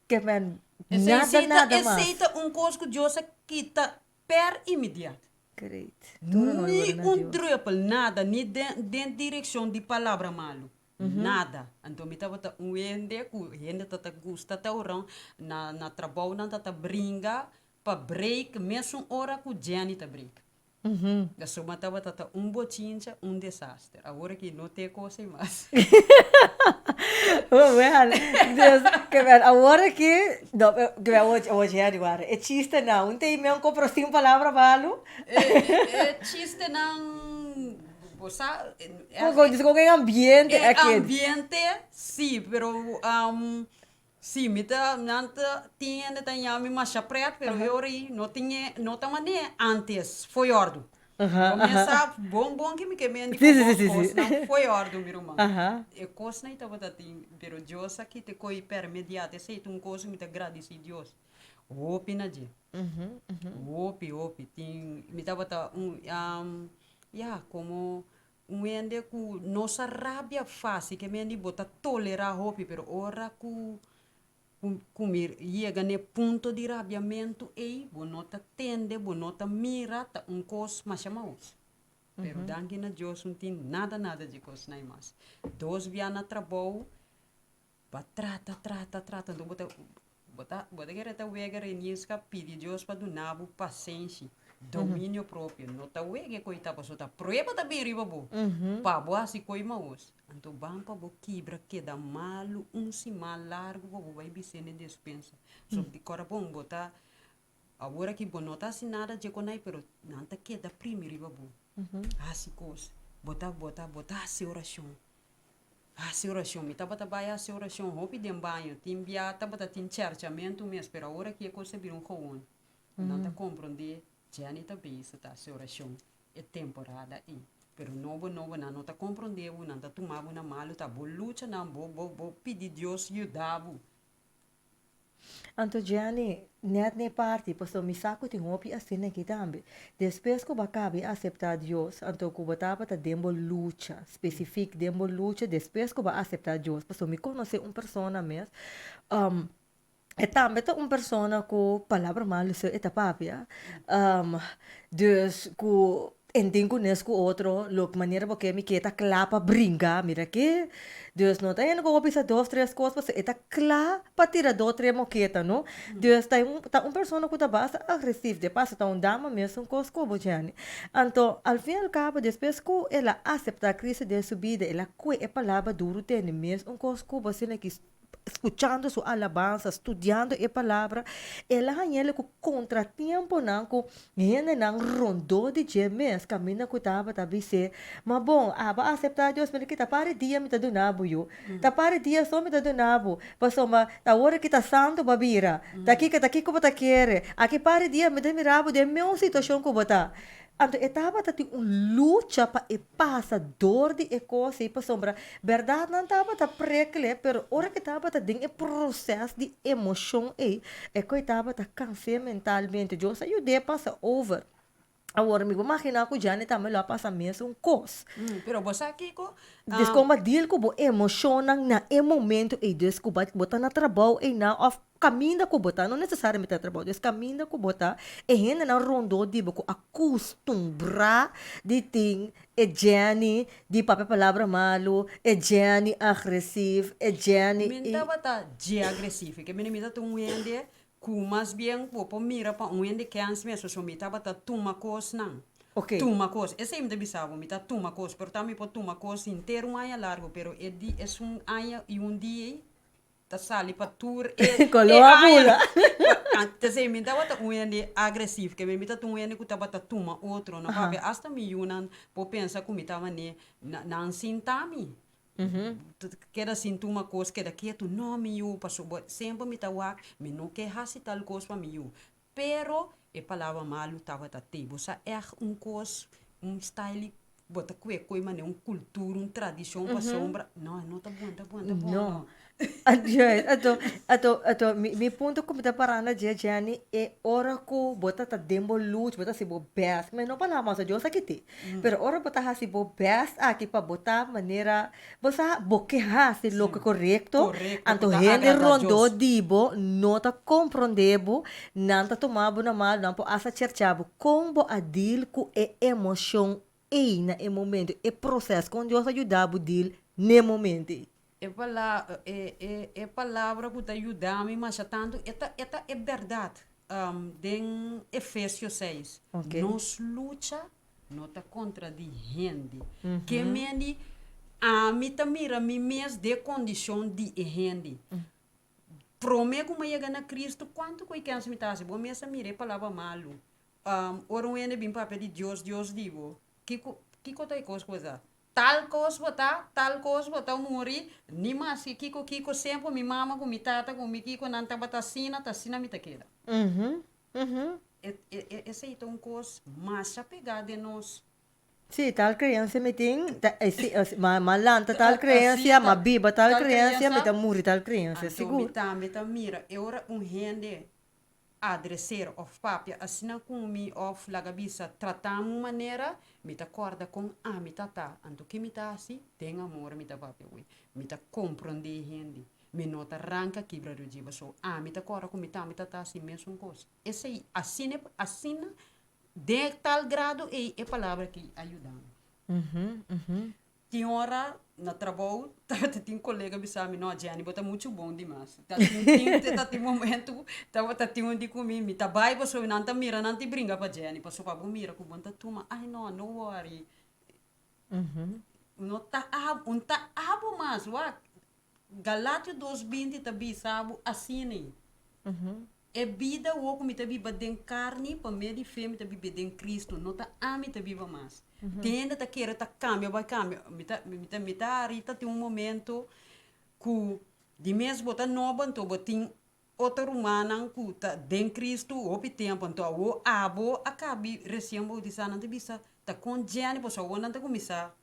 que man nada mais aceita coisa que Deus quita per imediato great ni drupal nada ni den direção de palavra malo nada. Então, me tava ende tata gusta tá orang na trabalho não tata brinca para break mesmo hora que o Jenny tá break. Da soma tava tata botinha desastre. Agora que não tem coisa mais. Well, que ver agora que não que hoje agora é chiste não tem mesmo compro sim palavra malo. É chiste não com ambiente aqui. Ambiente, sim, pero sim, me tá nanta tinha tanya mas preto, pero eu não tinha não tá mané antes foi ordo. Começa bom que me queimei não foi ordo meu irmão. E coisa não tava assim, pero Deus aqui te coi permediate, sei coisa me tá agradece Deus. Opi na je. Opi tem me tava como um ende com nossa rabia fácil, que me bota tolerar hopi, pero ora comer chega ne ponto de rabiamento e bonota tende, bonota mira, ta cos mas chamaos. Pero danke na Deus não tem nada de coisa nem mais. Dois via na trabalho, ba trata, então bota que reta wega renisca, pede Deus para donar paciência. Domínio próprio. Não tá wege coita pa sota. Proeba tá bem riba bo. Pa boa se coi maos. Então bampa bo quebra que dá malo cima largo bo vai bicene despensa. So de cora bom botar agora que bo nota assim nada de conai pero não tá que dá primeiro riba bo. Assim coisa. Bota a oração. A oração, me tava trabalhar a oração, roupa de banho, timbia, tava tin cercamento mesmo, pero agora que é coisa vir coon. Não tá compreender. Gianni também está a oração é temporada aí, pero novo não tá compreendendo, não tá tomando na malo, tá bo luta não, bo pedir Deus ajudar-bo. Anto Gianni, net ne parte, passo mi saco tem hopi assim aqui também. Depois que eu acabe aceitar Deus, anto que eu botava tá dembo luta, específico dembo luta, depois que eu aceitar Deus, passo me conhecer persona mesmo, e também uma pessoa com palavra mal, é papia. Dus, com entendo com outro, look maneira porque me quer clapa brinca, mira que. Dus, não tem como pensar duas, três coisas, você tá clapa tira duas, três moqueta, não? Dus, tá uma pessoa que tá basta agressiva, de passo tá dama mesmo com os cobos, Jane. Então, ao fim e ao cabo, depois que ela aceita a crise de subida, ela que é palavra duro tem mesmo com os cobos, assim que escuchando su alabanza, estudiando a palavra, ela ganha com contratempo não com gente não rondou de gemes, caminha com tava ser, mas bom, aba aceitar Deus, mas que tá para dia me tá donabo eu, tá para dia só me tá donabo, passou mas tá hora que tá santo babira, tá aqui como tá querer, aqui para dia me dá mirabo de meu situação que botar. Então, estava tendo uma luta para e passa dor de coisa e para sombra. Verdade, não estava tá precle, pero hora que estava tá dentro processo de emoção e que estava tá cansado mentalmente. Eu sei de passa over. Agora, me imagina que o Jane também lá passa mesmo coisa. Pero você aqui ko Desculpa, deal com o emoção na momento e desculpa botar na trabalho e na of caminho que botar, não necessariamente na trabalho, des caminho que botar e ainda na rondou de boco acostumbrar de ting e Jane de papel palavra malo, e Jane agressivo, e Jane mentava tá de agressivo, que me tá um ende mas bem po mira pa um ende que antes mesmo so me tava tá tuma coisa não. Ok. Tuma coisa, esse é me bisavo, me tá tuma coisa, pero também po tuma coisa inteiro um ano largo, pero é um ano e um dia tá sali pa tour colou a bula. Antes me tava tá um ende agressivo, que me tá um ende que tava tá tuma outro, não papi, hasta me yunan po pensa que me tava ne na sintami. Queda sintoma coisa que daqui tu não me eu passou sempre me tawa me não quer hasi tal coisa para me eu pero e palavra malo tava tate você é coisa style bota coi mas cultura tradição para sombra não tá bom não ato mi ponto como tá parando dia Jani é hora que bota tá dembo luz bota se bo best mas não para mais eu sei que tem pero hora bota hasi bo best aqui para botar maneira você boque hasi lo que correto anto gente rondo dibo não tá compreendebo não tá tomando na mal não pode asa cerchabo como adil com e emoção e na momento e processo quando Deus ajudava deal no momento. É palavra que te ajuda-me, mas tanto é verdade. Em Efésios 6, nós luta não tá contra de gente. Que me a mim tá mira me mesmo de condição de gente. Prometo que eu na Cristo quanto que eu quero me tá se bom mesmo mire palavra malo. Ora um ene bem papel de Deus digo. Que tá coisa tal coisa botar morrer ni mais que Kiko sempre me mama com me tata com me Kiko não tá batacina me tá queda esse é um coisa mais apegado de nós. Sim, tal criança me tem, malanta tal criança, ma biba tal criança, me tá morrer tal criança, seguro. Me tá mira, eu era um rende adresser of papia assina kumi of lagabisa tratamu maneira mita corda com mita tá anto que mita assim tem amor mita papia we mita compreender hindi me nota ranca quebra do jiba so mita corda com mita tá assim mesmo coisa esse aí assina de tal grado é palavra que ajudamos. Tinha hora na trabalho, tinha um colega me não, Jenny, bota muito bom demais. Tinha momento, tinha um de comigo, me tá vai, você não tá mira, não te brinca para Jenny, passou para mira com bom tuma. Ai não, no worry. Não tá abo mas, wa Galátia 2:20 tá bisabo assim né. É vida o que me tá viva den carne, para meio de fé me tá viva den Cristo, não tá me tá viva mais. Tenda tá querer tá cambia, vai cambia. Me tá arita tem um momento que de mês bota nova, então botin outra humana que tá den Cristo, o tempo, então o abo acabe recém de sana de bisa tá com Jenny, pois o não tá começar.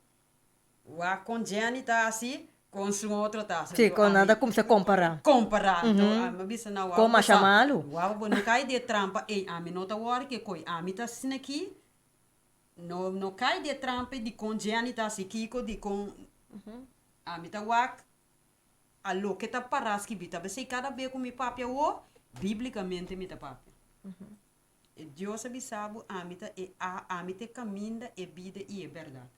O com Jenny tá assim. Com sua outra taça. Sim, com nada como se comparar. Comparar. Então, a bisa na Como chamá-lo? Uau, não cai de trampa. Ei, a minha nota hora que coi. A minha tá assim aqui. Não cai de trampa de com Gianni tá assim de com. A minha tá wak. A lo que tá paras que bita. Você cada vez com mi papia o biblicamente mi tá papia. Deus sabe sabe a minha tá caminha é vida e é verdade.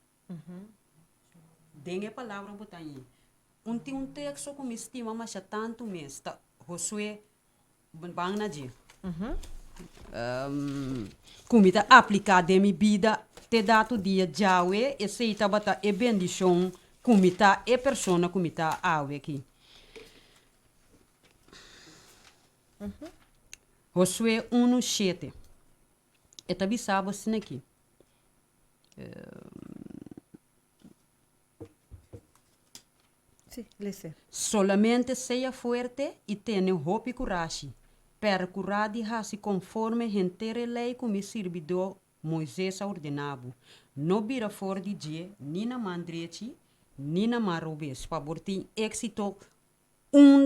Dengue palavra botar aí. Tem um texto que me estima, mas já tanto mês. Tá, Josué, bang na dia. Como está aplicado em minha vida, te dado dia Yahweh, e se está bata é bendição, como está é persona, como está aqui. Josué 1:7. E tá bisabo assim aqui. Sim, lê. Solamente seja fuerte e tenha hope e coragem. Percurar de raça conforme a inteira lei como o servidor Moisés ordenava. Não vira fora de dia, nem na mão direita, nem na mão revés, para ter êxito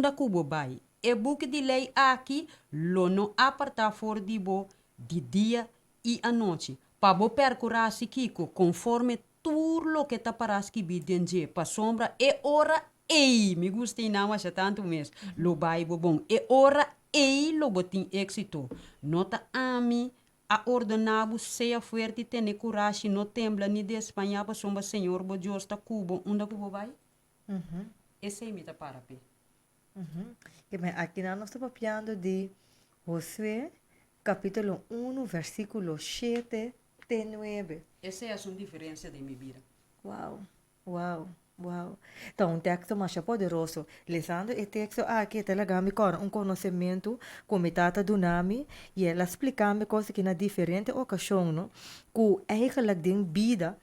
da cubo vai. E buque de lei aqui, lo não apartar fora de bo de dia e a noite. Para bo percurar se kiko conforme tudo lo que tá para que bidenge, para sombra e hora ei, me gostei não acha tanto mesmo. Lo vai bom. E hora ei lo botin êxito. Nota ami a ordenado seja fuerte e tenha coragem, não tembla nem de Espanha para sombra Senhor, bo Deus tá cubo, onde cubo vai? Esse aí me tá para pé. Aqui nós estamos falando de Josué, capítulo 1, versículo 7 e 9. Essa é a sua diferença de minha vida. Uau. Então, um texto mais poderoso. Lendo esse texto aqui, talaga me cora conhecimento como tata do nome e ela explica-me coisas que na diferente ocasião, no, que eigenlijk den vida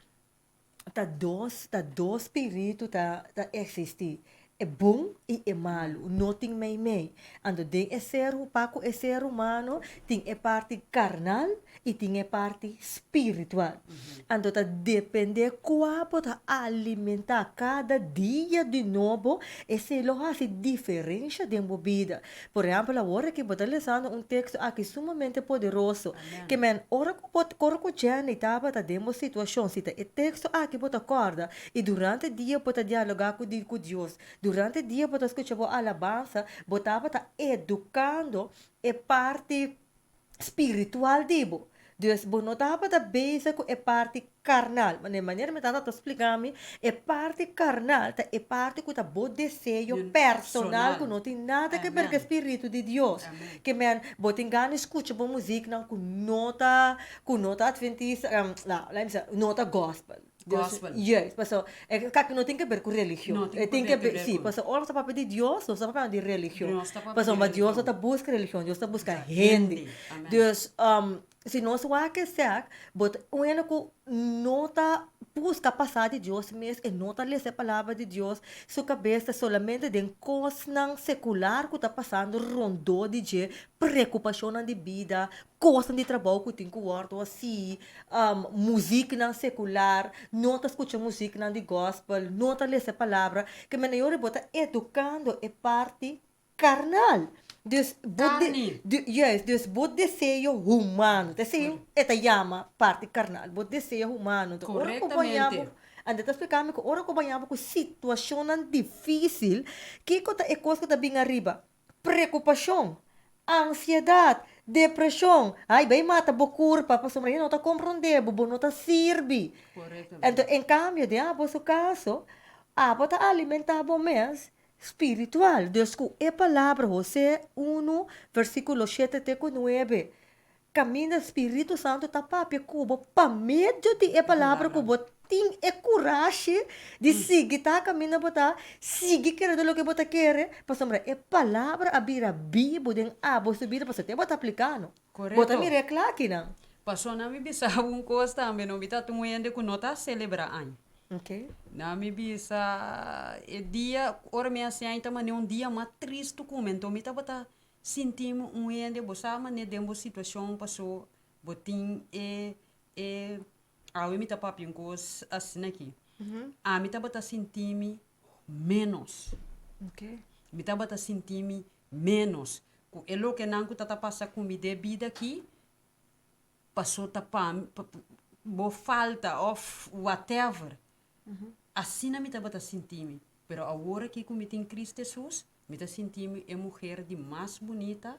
tá dois espíritos tá existir. É bom e é malo, não tem meio. Ando tem é ser paco é ser humano, tem é parte carnal e tem é parte espiritual. Ando tá depender qual pode alimentar cada dia de novo, esse lo hace diferença de uma vida. Por exemplo, agora que botar lendo um texto aqui sumamente poderoso, que men ora que já estava tá demo situação, se tá é texto aqui bota corda e durante o dia bota dialogar com Deus. Durante o dia, você escuta a alabança, você está educando a parte espiritual dibo. Dus, você não está base com a parte carnal. Mas, de maneira que eu estou explicando, a parte carnal é parte que está bom desejo personal, que não tem nada a ver com o Espírito de Deus. Que, você engana, escuta boa música, com nota adventista, nota gospel. Gospel. Yes, paso, que não tem que ver com religião. Tem que ver, sim, paso, olha o papel de Deus, o papel de religião. Paso, mas Deus está busca religião, Deus está busca gente. Deus, se nós o que ser, but o único nota busca passar de Deus mesmo, e nota ler a palavra de Deus, sua cabeça solamente de coisas secular que está passando, rondou de preocupação de vida, coisas de trabalho que tem que guardar assim, música não secular, não está escutando música não de gospel, não está ler a palavra, que melhor é botar educando é parte carnal. Dus, Carne. dus bot desejo humano. Desejo, esta llama parte carnal. Bot desejo humano. Então, ora ko Correctamente. anda tá explicando que ora ko banhava com situação difícil que kota é coisa que tá bem arriba. Preocupação, ansiedade, depressão. Ai, bem mata bocur, papa sombra, não tá compreender, bobo não tá sirve. Correctamente. Então, em cambio, de su caso, tá alimentado mês espiritual. Deus, que é palavra, José 1, versículo 7 até 9. Camina Espírito Santo tá papi cubo pa meio de a palavra cubo tem é coragem de seguir tá caminho bota seguir querendo lo que bota quer para sombra é palavra abrir bibo den abo subir para te bota aplicando Correto. bota me reclar aqui não Passou na mi bisa um coisa também, não bita tu muende com nota celebrar ano. ok Na mi bisa e dia ora me assim ainda mas um dia mais triste comento me tá bota sentimos muende bosa mas ne demo situação passou botin a me tá papi um coisa assim aqui. A me tá bota sentir menos. ok Me tá bota sentir menos. É lo que não tá passa com me de vida aqui. Passou tapar bo falta of whatever assim não me tá bata sentir pero agora que como tem Cristo Jesus me tá sentir é mulher de mais bonita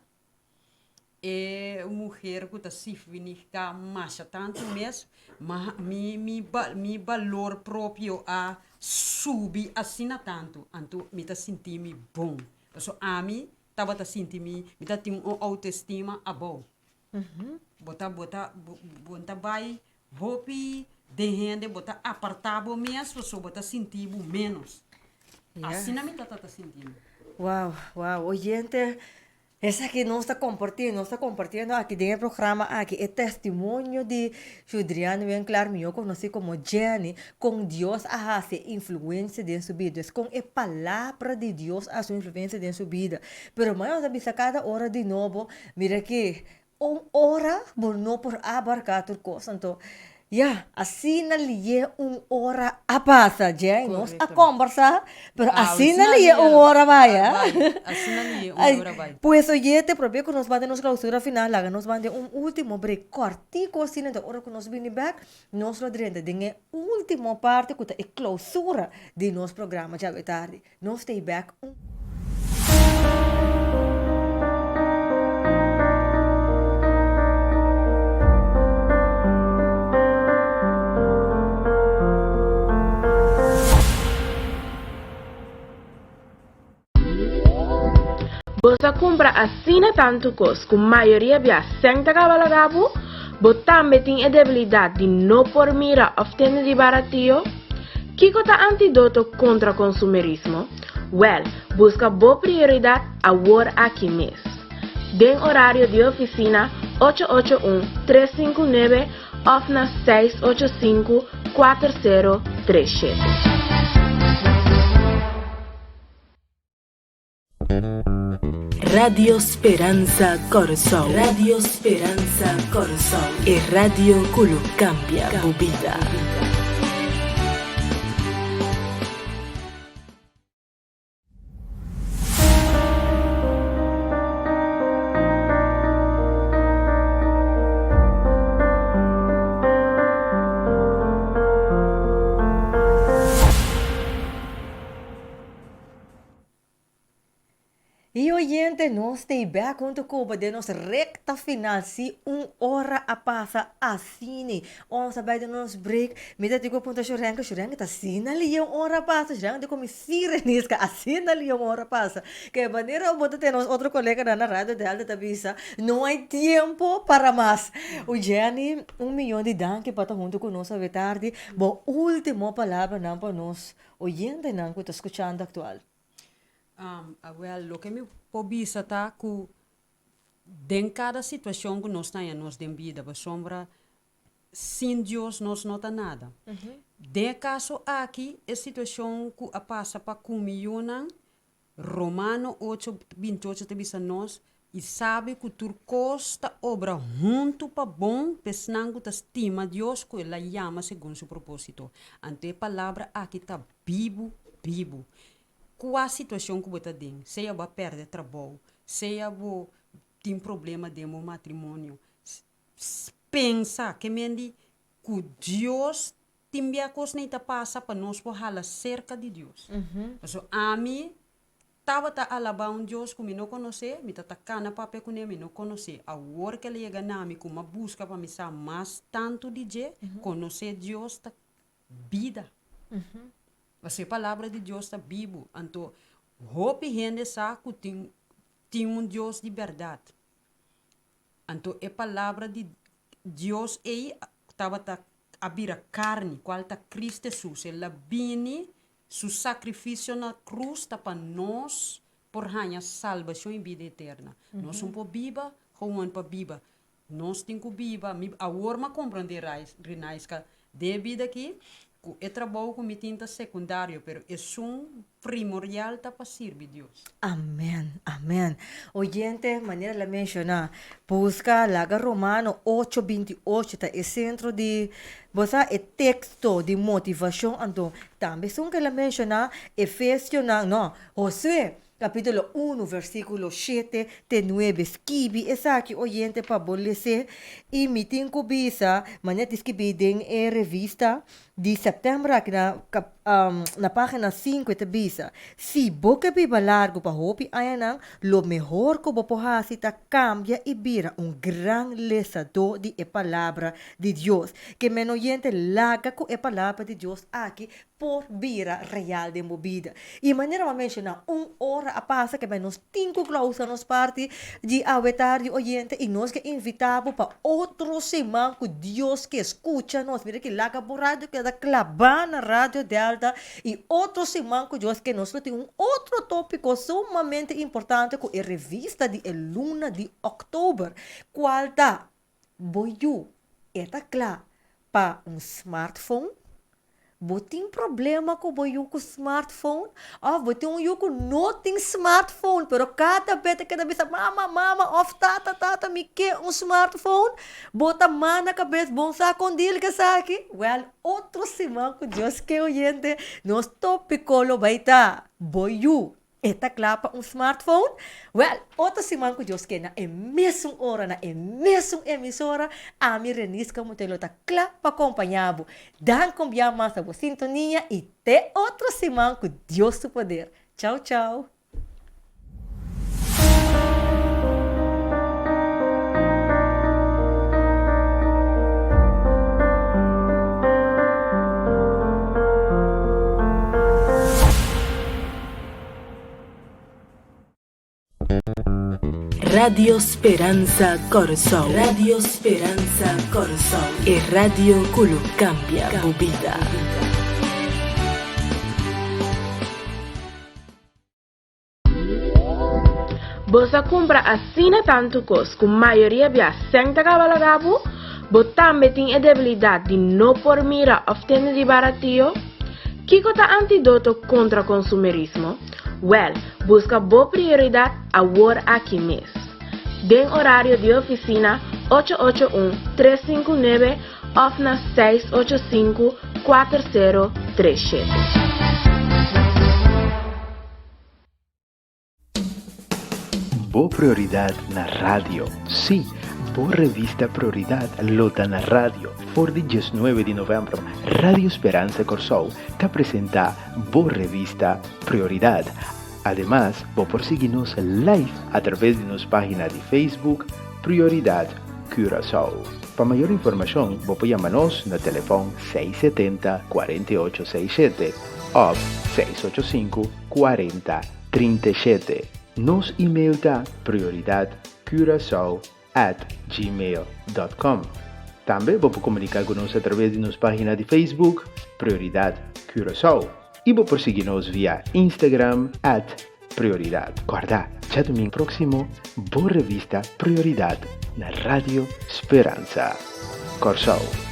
é mulher que tá se ficar mais tanto mesmo mas mi valor próprio a subir assim na tanto então me tá sentir bom so a mim tá bata sentir me tá tem uma autoestima a bom bota vai hopi de rende bota apartado mesmo só bota sentir menos assim na minha tá sentindo Wow, oyente, essa que não está compartilhando aqui dentro do programa, aqui é testemunho de Judriano Winklaar, eu conheci como Jenny, com Deus a hacer influência em sua vida, com a palavra de Deus a sua influência em sua vida. Pero mais a cada hora de novo, mira que hora não por abarcar tudo coisa, então assim na liye hora a passa, Jenny, nós a conversar, pero assim na liye hora vai, assim na liye hora vai. Pues oye, te propio que nos mande nos clausura final, haga nos mande último break, cortico, assim, então, hora que nos viene back, nos lo diremos, de última parte, que é clausura de nosso programa, já é tarde. Nos stay back. Você compra assina tanto cos, com maioria via senta cavalagabu, botambe tem a debilidade de não por mira obter de baratinho. Kiko tá antídoto contra consumerismo? Well, busca boa prioridade agora aqui mesmo. Den horário de oficina 881-359 ou na 685-4037. Radio Speranza Corazón. Radio Speranza Corazón. E radio que lo cambia tu vida. E oyente, nós stay back junto com de nossa recta final, se hora a passa assim, on sabai de nos break, me dá tigo ponta choranga tá assim ali hora passa, choranga de como sirenisca, assim ali hora passa, que maneira bota ter nos outro colega na rádio de alta tabisa, não há tempo para mais. O Jenny, 1 milhão de danke para junto com nós a tarde, bom, última palavra não para nós, oyente não que está escutando atual. Well, lo que me pobisa tá que em cada situação que nós temos na vida, a sombra, sem Deus nós não tá nada. De caso aqui, a situação que a passa para comigo, Romano 8:28 te bisa nós, e sabe que tu costa obra junto para bom, pesnango ta estima Deus que ela chama segundo seu propósito. Ante a palavra aqui tá vivo. Qual a situação que você tem? Se eu vou perder trabalho, seja tem problema de meu matrimônio. Pensa que mendi que Deus tem coisa nem passa para nós por hala cerca de Deus. So, a mim tava alabar Deus que me não conhecer, me cana papel com ele, me não conhecer. A hora que ele chega na mim, como busca para me saber mais tanto de Deus, conhecer Deus tá vida. Você palavra de Deus tá vivo. Então, hope gente sabe que tem Deus de verdade. Então, a palavra de Deus estava a vira carne, qual está Cristo Jesus. Ele vini, seu sacrifício na cruz está para nós, por ganhar salvação e vida eterna. Nós somos para viva, como para viva. Nós temos que viva. Agora me compreender, Renais, que de vida aqui, é trabalho com tinta secundário, pero é primordial para servir Deus. Amén, amén. Oyente, maneira la mencionar, busca laga Romano 8:28, tá é centro de, você é texto de motivação, então, também são que la mencionar, Efesios, não, Josué, capítulo 1, versículo 7, te 9, esquibi, essa aqui, oyente, para bolecer, e mitin ko bisa, maneira esquibi, den revista, de setembro, aqui na página 5, te bisa, si boca biba largo pa hopi ayanang, lo mejor ko bopohasi ta cambia y vira un gran lesador de a palavra de Dios. Que men oyente laga ko a palavra de Dios aqui por vira real de movida. E maneira ma mencionar, hora a passa que nos 5 clausa nos parte de awetar de oyente e nós que invitamos para outro semana que Deus que escuta nós. Mira que laga por rádio que da clavar na rádio Delta e outro semana que Deus que nós tem outro tópico sumamente importante que é a revista de luna de outubro. Qual tá? Boiu. Eta claro para smartphone. Botin problema com o smartphone. Botin yuko não tem smartphone. Pero cada vez que bisa mama, of tata, me quer smartphone. Bota mana cabeça, bom sa condil que aqui. Well, outro semana que Deus que oyente, nos tópico lo vai estar. Boiu. Eta clapa smartphone? Well, outra semana que Deus quer na mesma hora, na mesma emissora, a mi renisca mutelo ta clapa acompanhado. Dan cambiar mais a sintonia e até outra semana com Deus do poder. Tchau, tchau. Radio Speranza Corsol. Radio Speranza Corsol. E radio que lo cambia tu vida. Você compra assina tanto cos com maioria via senta cavalagabu, também tem a debilidade de não por mira of tende de barato. Kiko tá antídoto contra consumerismo? Well, busca boa prioridade agora aqui mesmo. Den horário de oficina 881-359 ou na 685-4037. Boa prioridade na rádio. Sim, boa revista Prioridad lota na rádio. For de 19 de novembro, Radio Esperanza Corsol te apresenta boa revista Prioridad. Además, por seguirnos live a través de nuestra página de Facebook Prioridat Curaçao. Para mayor información, puede llamarnos en el teléfono 670-4867 o 685-4037. Nos email da prioridatcuraçao@gmail.com. Também puede comunicar con nosotros a través de nuestra página de Facebook Prioridad Curaçao. E por seguir-nos via Instagram @Prioridat. Guarda, já domingo próximo, boa revista Prioridad na Rádio Esperança Corsol.